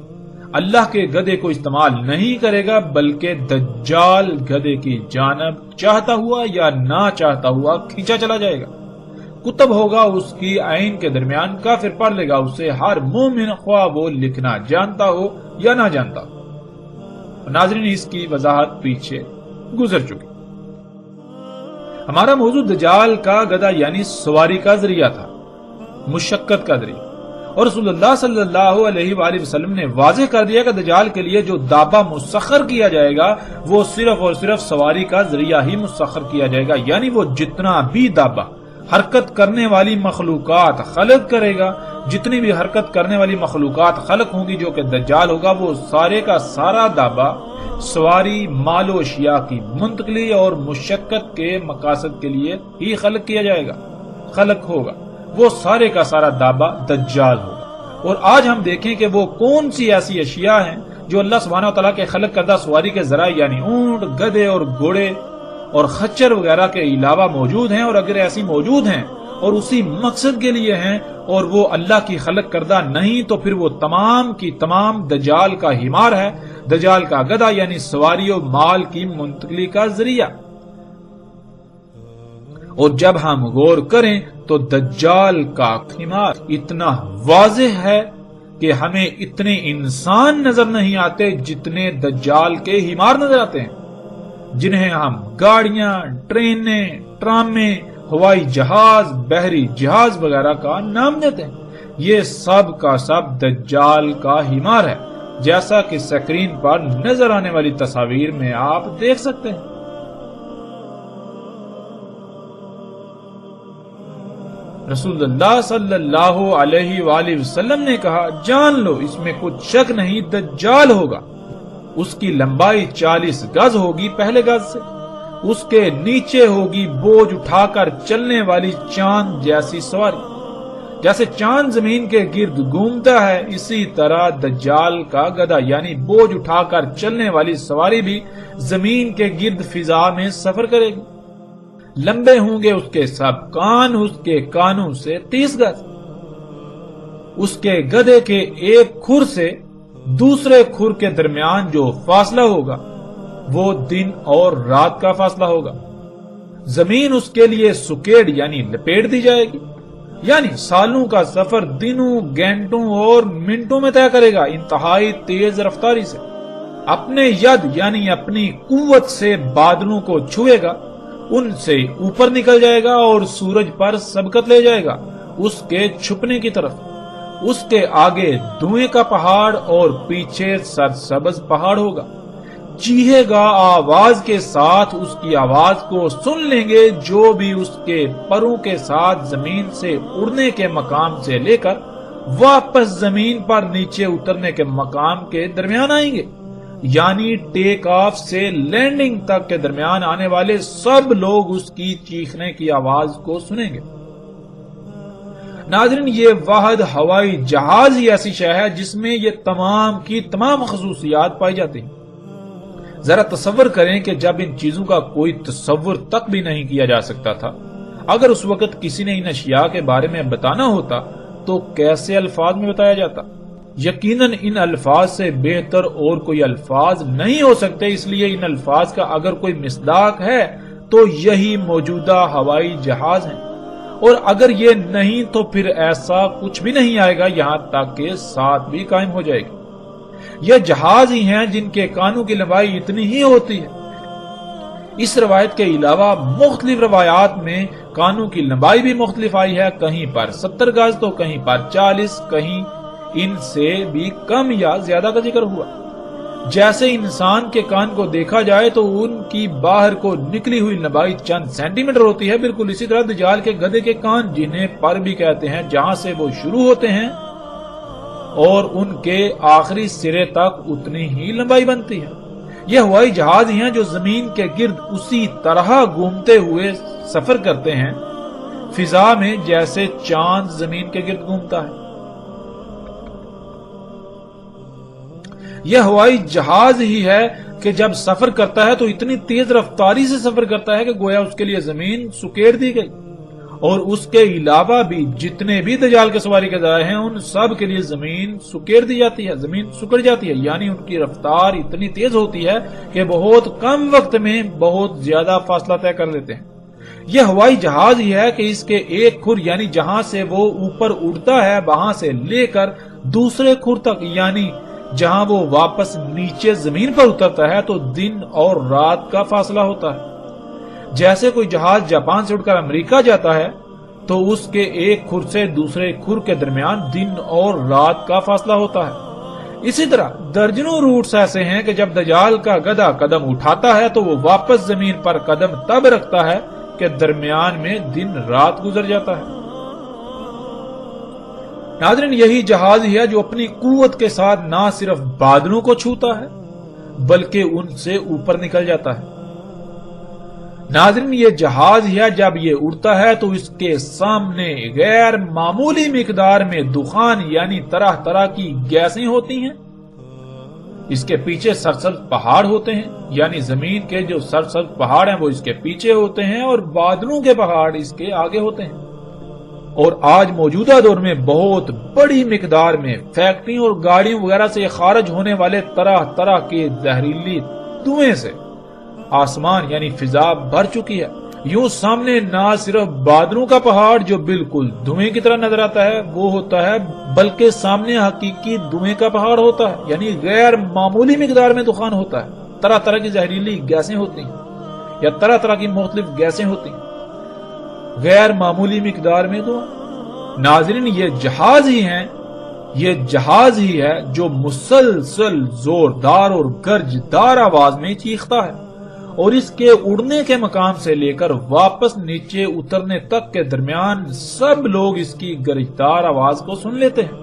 اللہ کے گدھے کو استعمال نہیں کرے گا، بلکہ دجال گدھے کی جانب چاہتا ہوا یا نہ چاہتا ہوا کھینچا چلا جائے گا۔ کتب ہوگا اس کی عین کے درمیان، کافر پڑھ لے گا اسے، ہر مومن خواہ وہ لکھنا جانتا ہو یا نہ جانتا ہو۔ ناظرین، اس کی وضاحت پیچھے گزر چکی۔ ہمارا موضوع دجال کا گدھا یعنی سواری کا ذریعہ تھا، مشقت کا ذریعہ، اور رسول اللہ صلی اللہ علیہ وآلہ وسلم نے واضح کر دیا کہ دجال کے لیے جو دابہ مسخر کیا جائے گا وہ صرف اور صرف سواری کا ذریعہ ہی مسخر کیا جائے گا، یعنی وہ جتنا بھی دابہ حرکت کرنے والی مخلوقات خلق کرے گا، جتنی بھی حرکت کرنے والی مخلوقات خلق ہوں گی جو کہ دجال ہوگا، وہ سارے کا سارا دابہ سواری، مال و اشیاء کی منتقلی اور مشقت کے مقاصد کے لیے ہی خلق کیا جائے گا، خلق ہوگا، وہ سارے کا سارا دابہ دجال ہوگا۔ اور آج ہم دیکھیں کہ وہ کون سی ایسی اشیاء ہیں جو اللہ سبحانہ و تعالیٰ کے خلق کردہ سواری کے ذرائع یعنی اونٹ، گدھے اور گھوڑے اور خچر وغیرہ کے علاوہ موجود ہیں، اور اگر ایسی موجود ہیں اور اسی مقصد کے لیے ہیں اور وہ اللہ کی خلق کردہ نہیں، تو پھر وہ تمام کی تمام دجال کا حمار ہے، دجال کا گدھا یعنی سواری و مال کی منتقلی کا ذریعہ۔ اور جب ہم غور کریں تو دجال کا حمار اتنا واضح ہے کہ ہمیں اتنے انسان نظر نہیں آتے جتنے دجال کے حمار نظر آتے ہیں، جنہیں ہم گاڑیاں، ٹرینیں، ٹرامیں، ہوائی جہاز، بحری جہاز وغیرہ کا نام دیتے ہیں۔ یہ سب کا سب دجال کا حمار ہے، جیسا کہ سکرین پر نظر آنے والی تصاویر میں آپ دیکھ سکتے ہیں۔ رسول اللہ صلی اللہ علیہ وآلہ وسلم نے کہا، جان لو اس میں کچھ شک نہیں، دجال ہوگا۔ اس کی لمبائی 40 گز ہوگی پہلے گز سے، اس کے نیچے ہوگی بوجھ اٹھا کر چلنے والی چاند جیسی سواری۔ جیسے چاند زمین کے گرد گھومتا ہے، اسی طرح دجال کا گدھا یعنی بوجھ اٹھا کر چلنے والی سواری بھی زمین کے گرد فضا میں سفر کرے گی۔ لمبے ہوں گے اس کے سب کان، اس کے کانوں سے 30 گز۔ اس کے گدھے کے ایک کھر سے دوسرے کھر کے درمیان جو فاصلہ ہوگا وہ دن اور رات کا فاصلہ ہوگا۔ زمین اس کے لیے سکیڑ یعنی لپیٹ دی جائے گی، یعنی سالوں کا سفر دنوں، گھنٹوں اور منٹوں میں طے کرے گا، انتہائی تیز رفتاری سے۔ اپنے ید یعنی اپنی قوت سے بادلوں کو چھوئے گا، ان سے اوپر نکل جائے گا اور سورج پر سبقت لے جائے گا اس کے چھپنے کی طرف۔ اس کے آگے دھوئیں کا پہاڑ اور پیچھے سرسبز پہاڑ ہوگا۔ چیخے گا آواز کے ساتھ، اس کی آواز کو سن لیں گے جو بھی اس کے پروں کے ساتھ زمین سے اڑنے کے مقام سے لے کر واپس زمین پر نیچے اترنے کے مقام کے درمیان آئیں گے، یعنی ٹیک آف سے لینڈنگ تک کے درمیان آنے والے سب لوگ اس کی چیخنے کی آواز کو سنیں گے۔ ناظرین، یہ واحد ہوائی جہاز ہی ایسی شے ہے جس میں یہ تمام کی تمام خصوصیات پائی جاتی ہیں۔ ذرا تصور کریں کہ جب ان چیزوں کا کوئی تصور تک بھی نہیں کیا جا سکتا تھا، اگر اس وقت کسی نے ان اشیاء کے بارے میں بتانا ہوتا تو کیسے الفاظ میں بتایا جاتا؟ یقیناً ان الفاظ سے بہتر اور کوئی الفاظ نہیں ہو سکتے، اس لیے ان الفاظ کا اگر کوئی مصداق ہے تو یہی موجودہ ہوائی جہاز ہیں، اور اگر یہ نہیں تو پھر ایسا کچھ بھی نہیں آئے گا یہاں تک کہ ساتھ بھی قائم ہو جائے گی۔ یہ جہاز ہی ہیں جن کے کانوں کی لمبائی اتنی ہی ہوتی ہے۔ اس روایت کے علاوہ مختلف روایات میں کانوں کی لمبائی بھی مختلف آئی ہے، کہیں پر 70 گز تو کہیں پر 40، کہیں ان سے بھی کم یا زیادہ کا ذکر ہوا۔ جیسے انسان کے کان کو دیکھا جائے تو ان کی باہر کو نکلی ہوئی لمبائی چند سینٹی میٹر ہوتی ہے، بالکل اسی طرح دجال کے گدھے کے کان، جنہیں پر بھی کہتے ہیں، جہاں سے وہ شروع ہوتے ہیں اور ان کے آخری سرے تک اتنی ہی لمبائی بنتی ہے۔ یہ ہوائی جہاز ہی ہیں جو زمین کے گرد اسی طرح گھومتے ہوئے سفر کرتے ہیں فضا میں جیسے چاند زمین کے گرد گھومتا ہے۔ یہ ہوائی جہاز ہی ہے کہ جب سفر کرتا ہے تو اتنی تیز رفتاری سے سفر کرتا ہے کہ گویا اس کے لیے زمین سکیڑ دی گئی، اور اس کے علاوہ بھی جتنے بھی دجال کے سواری کے ذرائع ہیں ان سب کے لیے زمین سکیڑ دی جاتی ہے، زمین سکڑ جاتی ہے، یعنی ان کی رفتار اتنی تیز ہوتی ہے کہ بہت کم وقت میں بہت زیادہ فاصلہ طے کر لیتے ہیں۔ یہ ہوائی جہاز ہی ہے کہ اس کے ایک کھر یعنی جہاں سے وہ اوپر اڑتا ہے وہاں سے لے کر دوسرے کھر تک، یعنی جہاں وہ واپس نیچے زمین پر اترتا ہے تو دن اور رات کا فاصلہ ہوتا ہے۔ جیسے کوئی جہاز جاپان سے اڑ کر امریکہ جاتا ہے تو اس کے ایک کھر سے دوسرے کھر کے درمیان دن اور رات کا فاصلہ ہوتا ہے۔ اسی طرح درجنوں روٹس ایسے ہیں کہ جب دجال کا گدھا قدم اٹھاتا ہے تو وہ واپس زمین پر قدم تب رکھتا ہے کہ درمیان میں دن رات گزر جاتا ہے۔ ناظرین، یہی جہاز ہی ہے جو اپنی قوت کے ساتھ نہ صرف بادلوں کو چھوتا ہے بلکہ ان سے اوپر نکل جاتا ہے۔ ناظرین، یہ جہاز ہی ہے جب یہ اڑتا ہے تو اس کے سامنے غیر معمولی مقدار میں دخان یعنی طرح طرح کی گیسیں ہوتی ہیں۔ اس کے پیچھے سرسبز پہاڑ ہوتے ہیں، یعنی زمین کے جو سرسبز پہاڑ ہیں وہ اس کے پیچھے ہوتے ہیں اور بادلوں کے پہاڑ اس کے آگے ہوتے ہیں۔ اور آج موجودہ دور میں بہت بڑی مقدار میں فیکٹریوں اور گاڑیوں وغیرہ سے خارج ہونے والے طرح طرح کے زہریلی دھوئیں سے آسمان یعنی فضا بھر چکی ہے۔ یوں سامنے نہ صرف بادلوں کا پہاڑ جو بالکل دھوئیں کی طرح نظر آتا ہے وہ ہوتا ہے، بلکہ سامنے حقیقی دھوئیں کا پہاڑ ہوتا ہے، یعنی غیر معمولی مقدار میں دخان ہوتا ہے، طرح طرح کی زہریلی گیسیں ہوتی ہیں یا طرح طرح کی مختلف گیسیں ہوتی ہیں، غیر معمولی مقدار میں دھواں۔ ناظرین، یہ جہاز ہی ہے جو مسلسل زوردار اور گرجدار آواز میں چیختا ہے، اور اس کے اڑنے کے مقام سے لے کر واپس نیچے اترنے تک کے درمیان سب لوگ اس کی گرجدار آواز کو سن لیتے ہیں،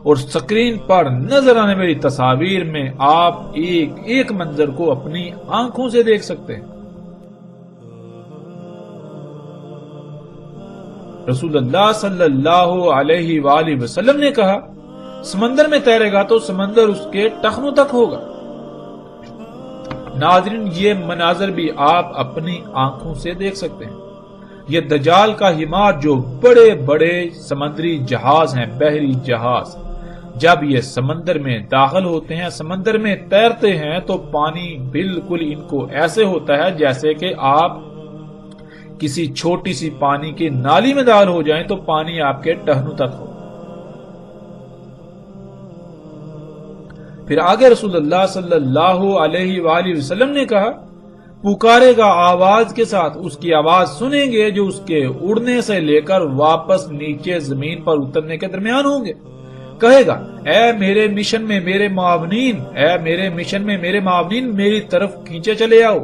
اور سکرین پر نظر آنے والی تصاویر میں آپ ایک ایک منظر کو اپنی آنکھوں سے دیکھ سکتے ہیں۔ رسول اللہ صلی اللہ علیہ وآلہ وسلم نے کہا، سمندر میں تیرے گا تو سمندر اس کے ٹخنوں تک ہوگا۔ ناظرین، یہ مناظر بھی آپ اپنی آنکھوں سے دیکھ سکتے ہیں۔ یہ دجال کا حمار جو بڑے بڑے سمندری جہاز ہیں، بحری جہاز، جب یہ سمندر میں داخل ہوتے ہیں، سمندر میں تیرتے ہیں تو پانی بالکل ان کو ایسے ہوتا ہے جیسے کہ آپ کسی چھوٹی سی پانی کی نالی میں داخل ہو جائیں تو پانی آپ کے ٹہنوں تک ہو۔ پھر آگے رسول اللہ صلی اللہ علیہ وآلہ وسلم نے کہا، پکارے گا آواز کے ساتھ، اس کی آواز سنیں گے جو اس کے اڑنے سے لے کر واپس نیچے زمین پر اترنے کے درمیان ہوں گے۔ کہے گا، اے میرے مشن میں میرے معاونین، اے میرے مشن میں میرے معاونین، میری طرف کھینچے چلے آؤ،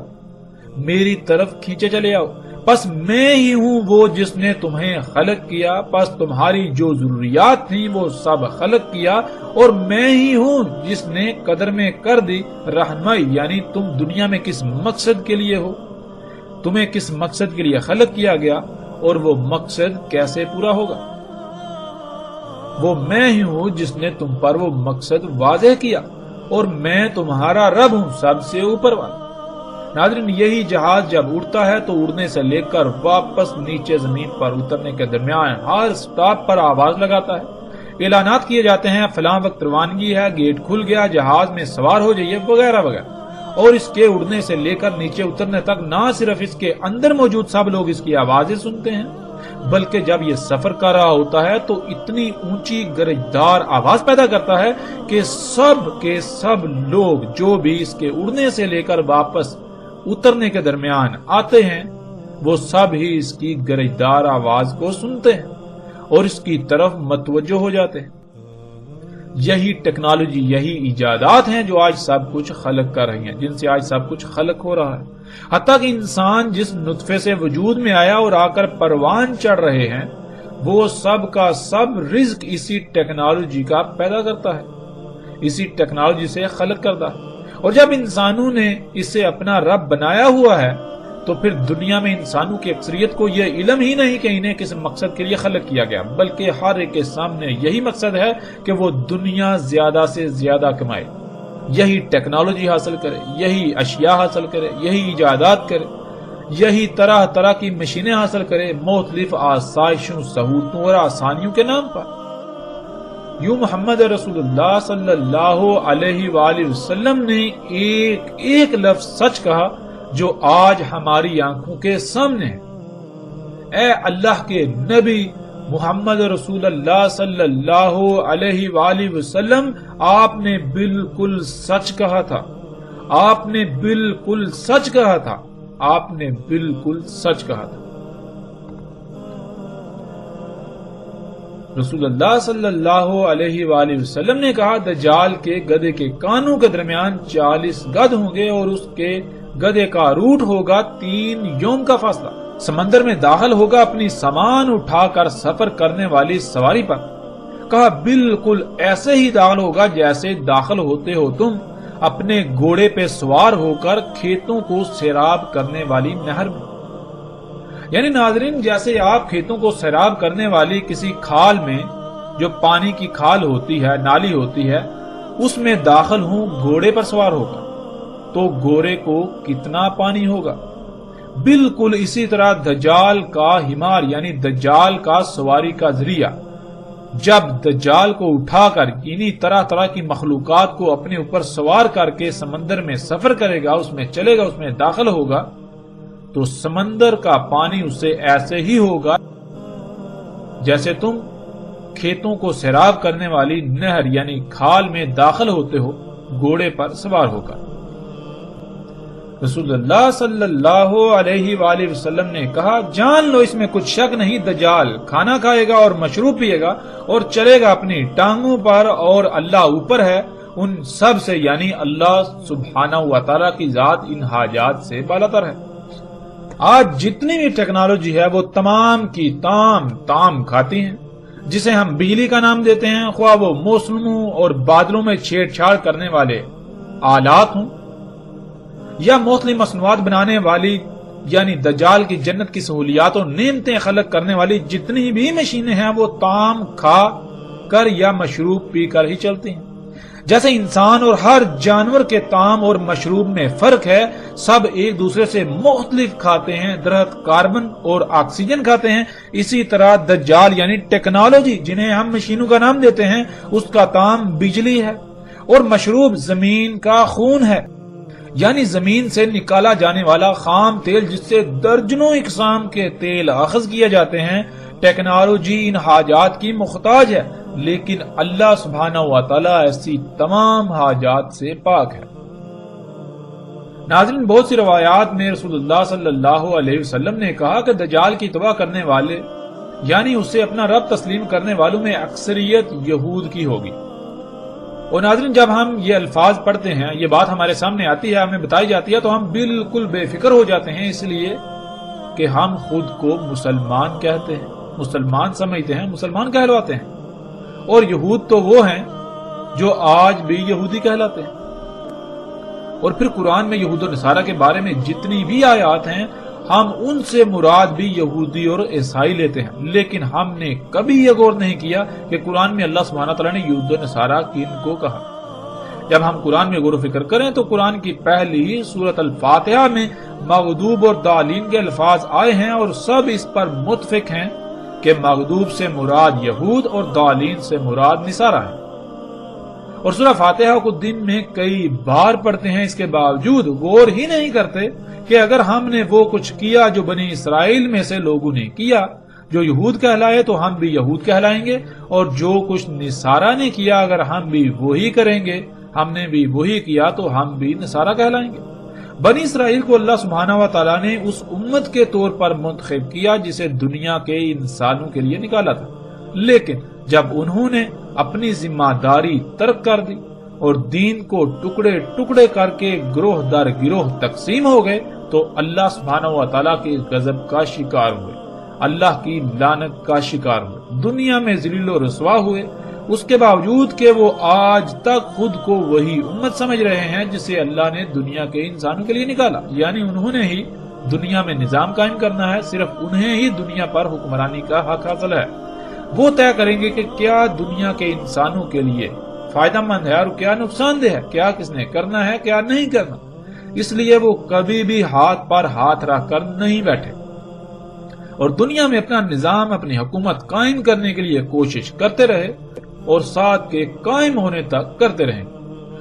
میری طرف کھینچے چلے آؤ، پس میں ہی ہوں وہ جس نے تمہیں خلق کیا، پس تمہاری جو ضروریات تھیں وہ سب خلق کیا، اور میں ہی ہوں جس نے قدر میں کر دی رہنمائی، یعنی تم دنیا میں کس مقصد کے لیے ہو، تمہیں کس مقصد کے لیے خلق کیا گیا اور وہ مقصد کیسے پورا ہوگا، وہ میں ہی ہوں جس نے تم پر وہ مقصد واضح کیا، اور میں تمہارا رب ہوں سب سے اوپر والا۔ ناظرین، یہی جہاز جب اڑتا ہے تو اڑنے سے لے کر واپس نیچے زمین پر اترنے کے درمیان ہر سٹاپ پر آواز لگاتا ہے، اعلانات کیے جاتے ہیں، فلاں وقت روانگی ہے، گیٹ کھل گیا، جہاز میں سوار ہو جائیے، وغیرہ وغیرہ۔ اور اس کے اڑنے سے لے کر نیچے اترنے تک نہ صرف اس کے اندر موجود سب لوگ اس کی آوازیں سنتے ہیں، بلکہ جب یہ سفر کر رہا ہوتا ہے تو اتنی اونچی گرجدار آواز پیدا کرتا ہے کہ سب کے سب لوگ جو بھی اس کے اڑنے سے لے کر واپس اترنے کے درمیان آتے ہیں وہ سب ہی اس کی گرجدار آواز کو سنتے ہیں اور اس کی طرف متوجہ ہو جاتے ہیں۔ یہی ٹیکنالوجی، یہی ایجادات ہیں جو آج سب کچھ خلق کر رہی ہیں، جن سے آج سب کچھ خلق ہو رہا ہے۔ حتیٰ کہ انسان جس نطفے سے وجود میں آیا اور آ کر پروان چڑھ رہے ہیں، وہ سب کا سب رزق اسی ٹیکنالوجی کا پیدا کرتا ہے، اسی ٹیکنالوجی سے خلق کرتا ہے۔ اور جب انسانوں نے اسے اپنا رب بنایا ہوا ہے تو پھر دنیا میں انسانوں کی اکثریت کو یہ علم ہی نہیں کہ انہیں کس مقصد کے لیے خلق کیا گیا، بلکہ ہر ایک کے سامنے یہی مقصد ہے کہ وہ دنیا زیادہ سے زیادہ کمائے، یہی ٹیکنالوجی حاصل کرے، یہی اشیاء حاصل کرے، یہی ایجادات کرے، یہی طرح طرح کی مشینیں حاصل کرے، مختلف آسائشوں، سہولتوں اور آسانیوں کے نام پر۔ یوں محمد رسول اللہ صلی اللہ علیہ وآلہ وسلم نے ایک ایک لفظ سچ کہا جو آج ہماری آنکھوں کے سامنے ہے۔ اے اللہ کے نبی محمد رسول اللہ صلی اللہ علیہ وآلہ وسلم، آپ نے بالکل سچ کہا تھا، آپ نے بالکل سچ کہا تھا، آپ نے بالکل سچ کہا تھا۔ رسول اللہ صلی اللہ علیہ وآلہ وسلم نے کہا، دجال کے گدھے کے کانوں کے درمیان 40 گدھ ہوں گے اور اس کے گدھے کا روٹ ہوگا 3 یوم کا فاصلہ۔ سمندر میں داخل ہوگا اپنی سامان اٹھا کر سفر کرنے والی سواری پر۔ کہا بالکل ایسے ہی داخل ہوگا جیسے داخل ہوتے ہو تم اپنے گھوڑے پہ سوار ہو کر کھیتوں کو سیراب کرنے والی نہر میں۔ یعنی ناظرین، جیسے آپ کھیتوں کو سیراب کرنے والی کسی کھال میں، جو پانی کی کھال ہوتی ہے، نالی ہوتی ہے، اس میں داخل ہوں گھوڑے پر سوار ہوگا تو گھوڑے کو کتنا پانی ہوگا؟ بالکل اسی طرح دجال کا حمار یعنی دجال کا سواری کا ذریعہ جب دجال کو اٹھا کر یعنی طرح طرح کی مخلوقات کو اپنے اوپر سوار کر کے سمندر میں سفر کرے گا، اس میں چلے گا، اس میں داخل ہوگا، تو سمندر کا پانی اس سے ایسے ہی ہوگا جیسے تم کھیتوں کو سیراب کرنے والی نہر یعنی کھال میں داخل ہوتے ہو گھوڑے پر سوار ہو کر۔ رسول اللہ صلی اللہ علیہ وآلہ وسلم نے کہا، جان لو اس میں کچھ شک نہیں، دجال کھانا کھائے گا اور مشروب پیے گا اور چلے گا اپنی ٹانگوں پر، اور اللہ اوپر ہے ان سب سے یعنی اللہ سبحانہ و تعالیٰ کی ذات ان حاجات سے بالاتر ہے۔ آج جتنی بھی ٹیکنالوجی ہے وہ تمام کی تام کھاتی ہیں، جسے ہم بجلی کا نام دیتے ہیں، خواہ وہ موسموں اور بادلوں میں چھیڑ چھاڑ کرنے والے آلات ہوں یا مختلف مصنوعات بنانے والی یعنی دجال کی جنت کی سہولیات اور نعمتیں خلق کرنے والی جتنی بھی مشینیں ہیں وہ طعام کھا کر یا مشروب پی کر ہی چلتی ہیں۔ جیسے انسان اور ہر جانور کے طعام اور مشروب میں فرق ہے، سب ایک دوسرے سے مختلف کھاتے ہیں، درخت کاربن اور آکسیجن کھاتے ہیں، اسی طرح دجال یعنی ٹیکنالوجی جنہیں ہم مشینوں کا نام دیتے ہیں اس کا طعام بجلی ہے اور مشروب زمین کا خون ہے، یعنی زمین سے نکالا جانے والا خام تیل جس سے درجنوں اقسام کے تیل اخذ کیے جاتے ہیں۔ ٹیکنالوجی ان حاجات کی محتاج ہے، لیکن اللہ سبحانہ و تعالی ایسی تمام حاجات سے پاک ہے۔ ناظرین، بہت سی روایات میں رسول اللہ صلی اللہ علیہ وسلم نے کہا کہ دجال کی توبہ کرنے والے یعنی اسے اپنا رب تسلیم کرنے والوں میں اکثریت یہود کی ہوگی۔ اور ناظرین، جب ہم یہ الفاظ پڑھتے ہیں، یہ بات ہمارے سامنے آتی ہے، ہمیں بتائی جاتی ہے، تو ہم بالکل بے فکر ہو جاتے ہیں، اس لیے کہ ہم خود کو مسلمان کہتے ہیں، مسلمان سمجھتے ہیں، مسلمان کہلواتے ہیں، اور یہود تو وہ ہیں جو آج بھی یہودی کہلاتے ہیں۔ اور پھر قرآن میں یہود و نصارہ کے بارے میں جتنی بھی آیات ہیں ہم ان سے مراد بھی یہودی اور عیسائی لیتے ہیں، لیکن ہم نے کبھی یہ غور نہیں کیا کہ قرآن میں اللہ سبحانہ تعالیٰ نے یہود و نصارہ کن کو کہا۔ جب ہم قرآن میں غور و فکر کریں تو قرآن کی پہلی ہی سورۃ الفاتحہ میں مغضوب اور ضالین کے الفاظ آئے ہیں، اور سب اس پر متفق ہیں کہ مغضوب سے مراد یہود اور ضالین سے مراد نصارہ ہے۔ اور سورہ فاتحہ کو دن میں کئی بار پڑھتے ہیں، اس کے باوجود غور ہی نہیں کرتے کہ اگر ہم نے وہ کچھ کیا جو بنی اسرائیل میں سے لوگوں نے کیا جو یہود کہلائے تو ہم بھی یہود کہلائیں گے، اور جو کچھ نصارہ نے کیا اگر ہم بھی وہی کریں گے، ہم نے بھی وہی کیا تو ہم بھی نصارہ کہلائیں گے۔ بنی اسرائیل کو اللہ سبحانہ و تعالیٰ نے اس امت کے طور پر منتخب کیا جسے دنیا کے انسانوں کے لیے نکالا تھا، لیکن جب انہوں نے اپنی ذمہ داری ترک کر دی اور دین کو ٹکڑے ٹکڑے کر کے گروہ در گروہ تقسیم ہو گئے تو اللہ سبحانہ و تعالیٰ کے غضب کا شکار ہوئے، اللہ کی لعنت کا شکار ہوئے، دنیا میں ذلیل و رسوا ہوئے، اس کے باوجود کہ وہ آج تک خود کو وہی امت سمجھ رہے ہیں جسے اللہ نے دنیا کے انسانوں کے لیے نکالا، یعنی انہوں نے ہی دنیا میں نظام قائم کرنا ہے، صرف انہیں ہی دنیا پر حکمرانی کا حق حاصل ہے۔ وہ طے کریں گے کہ کیا دنیا کے انسانوں کے لیے فائدہ مند ہے اور کیا نقصان دہ ہے، کیا کس نے کرنا ہے کیا نہیں کرنا، اس لیے وہ کبھی بھی ہاتھ پر ہاتھ رکھ کر نہیں بیٹھے اور دنیا میں اپنا نظام، اپنی حکومت قائم کرنے کے لیے کوشش کرتے رہے اور ساتھ کے قائم ہونے تک کرتے رہیں۔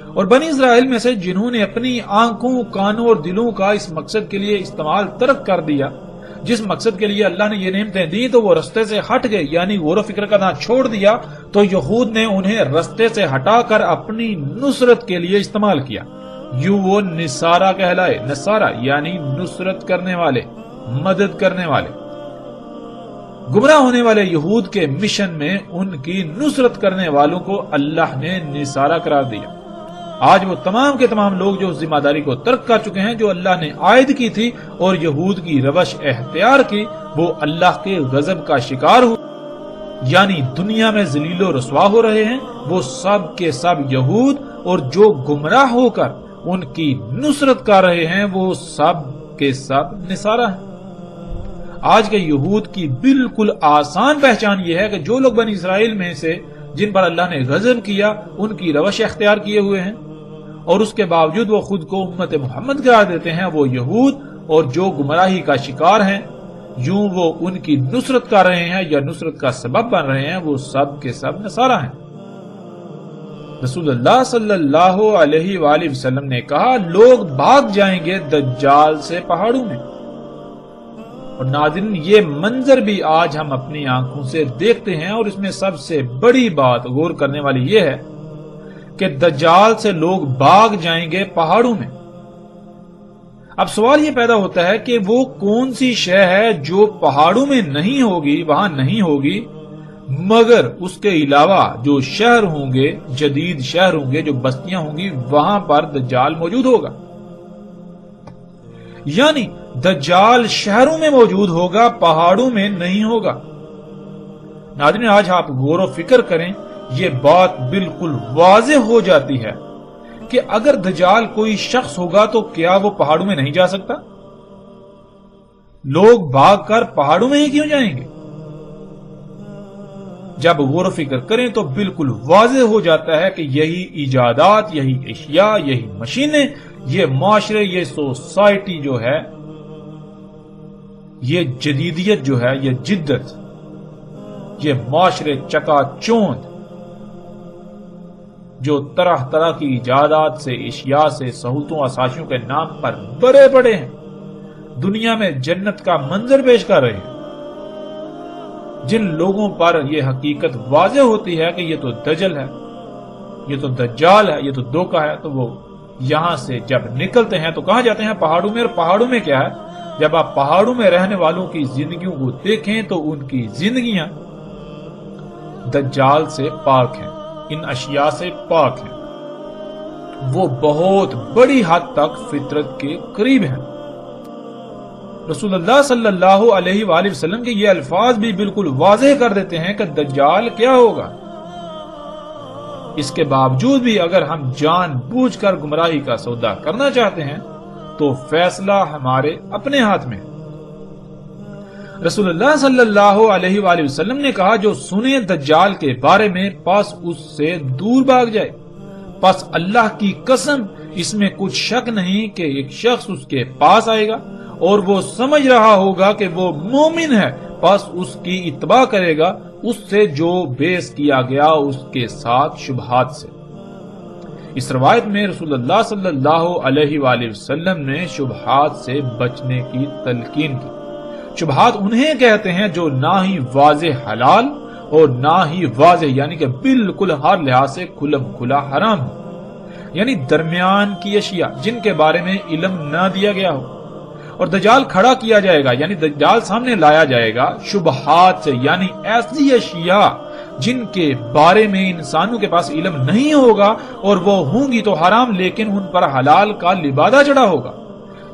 اور بنی اسرائیل میں سے جنہوں نے اپنی آنکھوں، کانوں اور دلوں کا اس مقصد کے لیے استعمال ترک کر دیا جس مقصد کے لیے اللہ نے یہ نعمتیں دی، تو وہ رستے سے ہٹ گئے، یعنی غور و فکر کرنا چھوڑ دیا، تو یہود نے انہیں رستے سے ہٹا کر اپنی نصرت کے لیے استعمال کیا، یوں وہ نصارہ کہلائے۔ نصارہ یعنی نصرت کرنے والے، مدد کرنے والے۔ گمراہ ہونے والے یہود کے مشن میں ان کی نصرت کرنے والوں کو اللہ نے نصارہ قرار دیا۔ آج وہ تمام کے تمام لوگ جو ذمہ داری کو ترک کر چکے ہیں جو اللہ نے عائد کی تھی اور یہود کی روش اختیار کی، وہ اللہ کے غضب کا شکار ہوئے، یعنی دنیا میں ذلیل و رسوا ہو رہے ہیں، وہ سب کے سب یہود، اور جو گمراہ ہو کر ان کی نصرت کر رہے ہیں وہ سب کے سب نصارہ ہیں۔ آج کے یہود کی بالکل آسان پہچان یہ ہے کہ جو لوگ بنی اسرائیل میں سے جن پر اللہ نے غضب کیا ان کی روش اختیار کیے ہوئے ہیں اور اس کے باوجود وہ خود کو امت محمد قرار دیتے ہیں، وہ یہود اور جو گمراہی کا شکار ہیں یوں وہ ان کی نصرت کر رہے ہیں یا نصرت کا سبب بن رہے ہیں، وہ سب کے سب نصارہ ہیں۔ رسول اللہ صلی اللہ علیہ وآلہ وسلم نے کہا لوگ بھاگ جائیں گے دجال سے پہاڑوں میں۔ اور ناظرین، یہ منظر بھی آج ہم اپنی آنکھوں سے دیکھتے ہیں، اور اس میں سب سے بڑی بات غور کرنے والی یہ ہے کہ دجال سے لوگ بھاگ جائیں گے پہاڑوں میں۔ اب سوال یہ پیدا ہوتا ہے کہ وہ کون سی شے ہے جو پہاڑوں میں نہیں ہوگی، وہاں نہیں ہوگی، مگر اس کے علاوہ جو شہر ہوں گے، جدید شہر ہوں گے، جو بستیاں ہوں گی، وہاں پر دجال موجود ہوگا۔ یعنی دجال شہروں میں موجود ہوگا، پہاڑوں میں نہیں ہوگا۔ ناظرین، آج آپ غور و فکر کریں، یہ بات بالکل واضح ہو جاتی ہے کہ اگر دجال کوئی شخص ہوگا تو کیا وہ پہاڑوں میں نہیں جا سکتا؟ لوگ بھاگ کر پہاڑوں میں ہی کیوں جائیں گے؟ جب غور و فکر کریں تو بالکل واضح ہو جاتا ہے کہ یہی ایجادات، یہی اشیاء، یہی مشینیں، یہ معاشرے، یہ سوسائٹی جو ہے، یہ جدیدیت جو ہے، یہ جدت، یہ معاشرے چکا چوند جو طرح طرح کی ایجادات سے، اشیاء سے، سہولتوں، آسائشوں کے نام پر بڑے بڑے ہیں، دنیا میں جنت کا منظر پیش کر رہے ہیں۔ جن لوگوں پر یہ حقیقت واضح ہوتی ہے کہ یہ تو دجل ہے، یہ تو دجال ہے، یہ تو دھوکہ ہے، تو وہ یہاں سے جب نکلتے ہیں تو کہاں جاتے ہیں؟ پہاڑوں میں۔ اور پہاڑوں میں کیا ہے؟ جب آپ پہاڑوں میں رہنے والوں کی زندگیوں کو دیکھیں تو ان کی زندگیاں دجال سے پاک ہیں، ان اشیاء سے پاک ہیں، وہ بہت بڑی حد تک فطرت کے قریب ہیں۔ رسول اللہ صلی اللہ علیہ وآلہ وسلم کے یہ الفاظ بھی بالکل واضح کر دیتے ہیں کہ دجال کیا ہوگا۔ اس کے باوجود بھی اگر ہم جان بوجھ کر گمراہی کا سودا کرنا چاہتے ہیں تو فیصلہ ہمارے اپنے ہاتھ میں ہے۔ رسول اللہ صلی اللہ علیہ وآلہ وسلم نے کہا جو سنے دجال کے بارے میں پس اس سے دور بھاگ جائے۔ پس اللہ کی قسم اس میں کچھ شک نہیں کہ ایک شخص اس کے پاس آئے گا اور وہ سمجھ رہا ہوگا کہ وہ مومن ہے، پس اس کی اتباع کرے گا، اس سے جو بیس کیا گیا اس کے ساتھ شبہات سے۔ اس روایت میں رسول اللہ صلی اللہ علیہ وآلہ وسلم نے شبہات سے بچنے کی تلقین کی۔ شبہات انہیں کہتے ہیں جو نہ ہی واضح حلال اور نہ ہی واضح یعنی کہ بالکل ہر لحاظ سے کھلم کھلا حرام ہو، یعنی درمیان کی اشیاء جن کے بارے میں علم نہ دیا گیا ہو۔ اور دجال کھڑا کیا جائے گا، یعنی دجال سامنے لایا جائے گا شبہات سے، یعنی ایسی اشیاء جن کے بارے میں انسانوں کے پاس علم نہیں ہوگا، اور وہ ہوں گی تو حرام، لیکن ان پر حلال کا لبادہ چڑھا ہوگا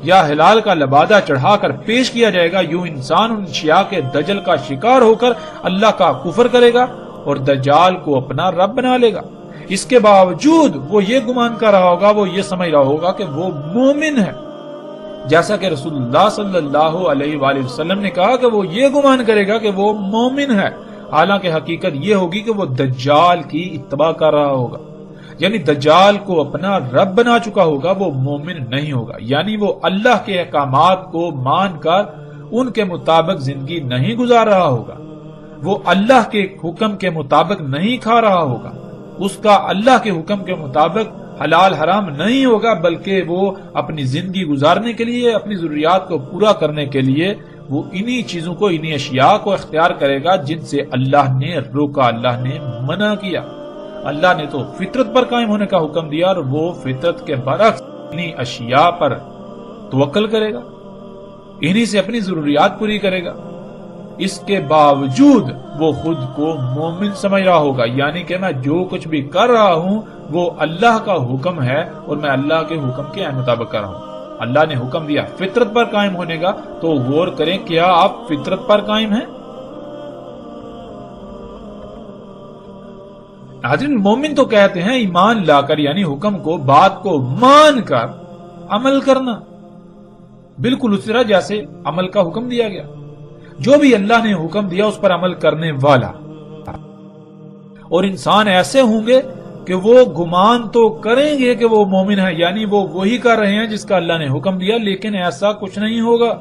یا حلال کا لبادہ چڑھا کر پیش کیا جائے گا۔ یوں انسان ان اشیاء کے دجل کا شکار ہو کر اللہ کا کفر کرے گا اور دجال کو اپنا رب بنا لے گا۔ اس کے باوجود وہ یہ گمان کر رہا ہوگا، وہ یہ سمجھ رہا ہوگا کہ وہ مومن ہے، جیسا کہ رسول اللہ صلی اللہ علیہ وآلہ وسلم نے کہا کہ وہ یہ گمان کرے گا کہ وہ مومن ہے، حالانکہ حقیقت یہ ہوگی کہ وہ دجال کی اتباع کر رہا ہوگا، یعنی دجال کو اپنا رب بنا چکا ہوگا، وہ مومن نہیں ہوگا، یعنی وہ اللہ کے احکامات کو مان کر ان کے مطابق زندگی نہیں گزار رہا ہوگا، وہ اللہ کے حکم کے مطابق نہیں کھا رہا ہوگا، اس کا اللہ کے حکم کے مطابق حلال حرام نہیں ہوگا، بلکہ وہ اپنی زندگی گزارنے کے لیے، اپنی ضروریات کو پورا کرنے کے لیے وہ انہی چیزوں کو، انہی اشیاء کو اختیار کرے گا جن سے اللہ نے روکا، اللہ نے منع کیا۔ اللہ نے تو فطرت پر قائم ہونے کا حکم دیا اور وہ فطرت کے برعکس انہی اشیاء پر توکل کرے گا، انہی سے اپنی ضروریات پوری کرے گا۔ اس کے باوجود وہ خود کو مومن سمجھ رہا ہوگا، یعنی کہ میں جو کچھ بھی کر رہا ہوں وہ اللہ کا حکم ہے اور میں اللہ کے حکم کے مطابق کر رہا ہوں۔ اللہ نے حکم دیا فطرت پر قائم ہونے کا، تو غور کریں کیا آپ فطرت پر قائم ہیں؟ حضرت مومن تو کہتے ہیں ایمان لا کر، یعنی حکم کو، بات کو مان کر عمل کرنا، بالکل اس طرح جیسے عمل کا حکم دیا گیا، جو بھی اللہ نے حکم دیا اس پر عمل کرنے والا۔ اور انسان ایسے ہوں گے کہ وہ گمان تو کریں گے کہ وہ مومن ہے، یعنی وہ وہی کر رہے ہیں جس کا اللہ نے حکم دیا، لیکن ایسا کچھ نہیں ہوگا.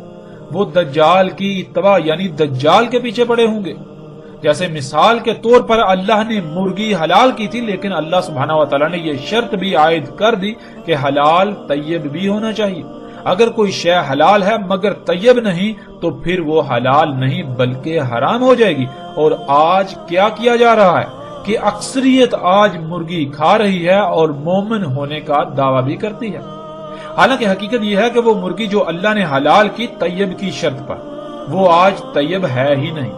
وہ دجال کی اتباع یعنی دجال کے پیچھے پڑے ہوں گے. جیسے مثال کے طور پر اللہ نے مرغی حلال کی تھی، لیکن اللہ سبحانہ و تعالیٰ نے یہ شرط بھی عائد کر دی کہ حلال طیب بھی ہونا چاہیے. اگر کوئی شے حلال ہے مگر طیب نہیں تو پھر وہ حلال نہیں بلکہ حرام ہو جائے گی. اور آج کیا کیا جا رہا ہے کہ اکثریت آج مرغی کھا رہی ہے اور مومن ہونے کا دعویٰ بھی کرتی ہے، حالانکہ حقیقت یہ ہے کہ وہ مرغی جو اللہ نے حلال کی طیب کی شرط پر، وہ آج طیب ہے ہی نہیں،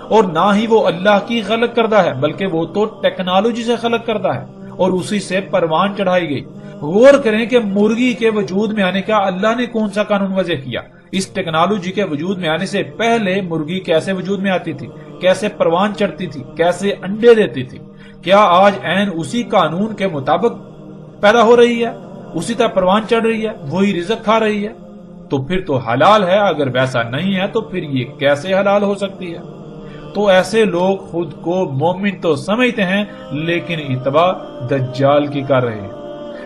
اور نہ ہی وہ اللہ کی خلق کردہ ہے، بلکہ وہ تو ٹیکنالوجی سے خلق کردہ ہے اور اسی سے پروان چڑھائی گئی. غور کریں کہ مرغی کے وجود میں آنے کا اللہ نے کون سا قانون وضع کیا. اس ٹیکنالوجی کے وجود میں آنے سے پہلے مرغی کیسے وجود میں آتی تھی، کیسے پروان چڑھتی تھی، کیسے انڈے دیتی تھی؟ کیا آج عین اسی قانون کے مطابق پیدا ہو رہی ہے، اسی طرح پروان چڑھ رہی ہے، وہی رزق کھا رہی ہے؟ تو پھر تو حلال ہے. اگر ویسا نہیں ہے تو پھر یہ کیسے حلال ہو سکتی ہے؟ تو ایسے لوگ خود کو مومن تو سمجھتے ہیں لیکن اتباع دجال کی کر رہے ہیں.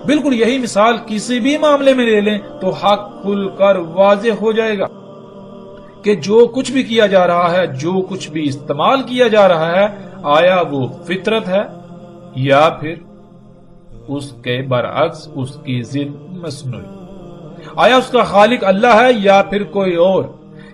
بالکل یہی مثال کسی بھی معاملے میں لے لیں تو حق کھل کر واضح ہو جائے گا کہ جو کچھ بھی کیا جا رہا ہے، جو کچھ بھی استعمال کیا جا رہا ہے، آیا وہ فطرت ہے یا پھر اس کے برعکس اس کی ضد مصنوعی؟ آیا اس کا خالق اللہ ہے یا پھر کوئی اور؟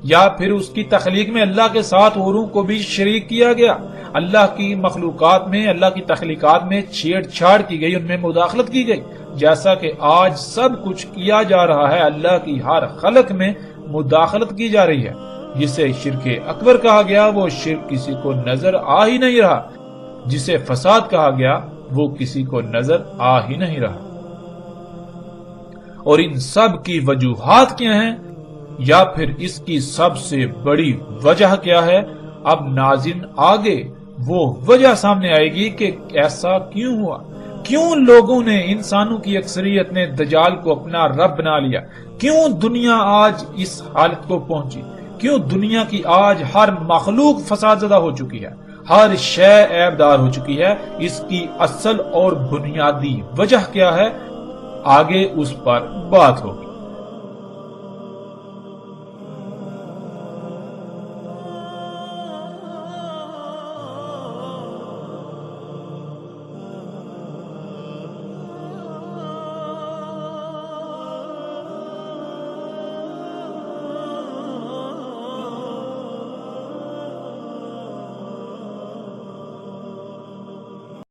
یا پھر اس کی تخلیق میں اللہ کے ساتھ اوروں کو بھی شریک کیا گیا؟ اللہ کی مخلوقات میں، اللہ کی تخلیقات میں چھیڑ چھاڑ کی گئی، ان میں مداخلت کی گئی، جیسا کہ آج سب کچھ کیا جا رہا ہے. اللہ کی ہر خلق میں مداخلت کی جا رہی ہے. جسے شرک اکبر کہا گیا وہ شرک کسی کو نظر آ ہی نہیں رہا، جسے فساد کہا گیا وہ کسی کو نظر آ ہی نہیں رہا. اور ان سب کی وجوہات کیا ہیں یا پھر اس کی سب سے بڑی وجہ کیا ہے؟ اب ناظرین آگے وہ وجہ سامنے آئے گی کہ ایسا کیوں ہوا، کیوں لوگوں نے، انسانوں کی اکثریت نے دجال کو اپنا رب بنا لیا، کیوں دنیا آج اس حالت کو پہنچی، کیوں دنیا کی آج ہر مخلوق فساد زدہ ہو چکی ہے، ہر شے عیب دار ہو چکی ہے. اس کی اصل اور بنیادی وجہ کیا ہے؟ آگے اس پر بات ہوگی.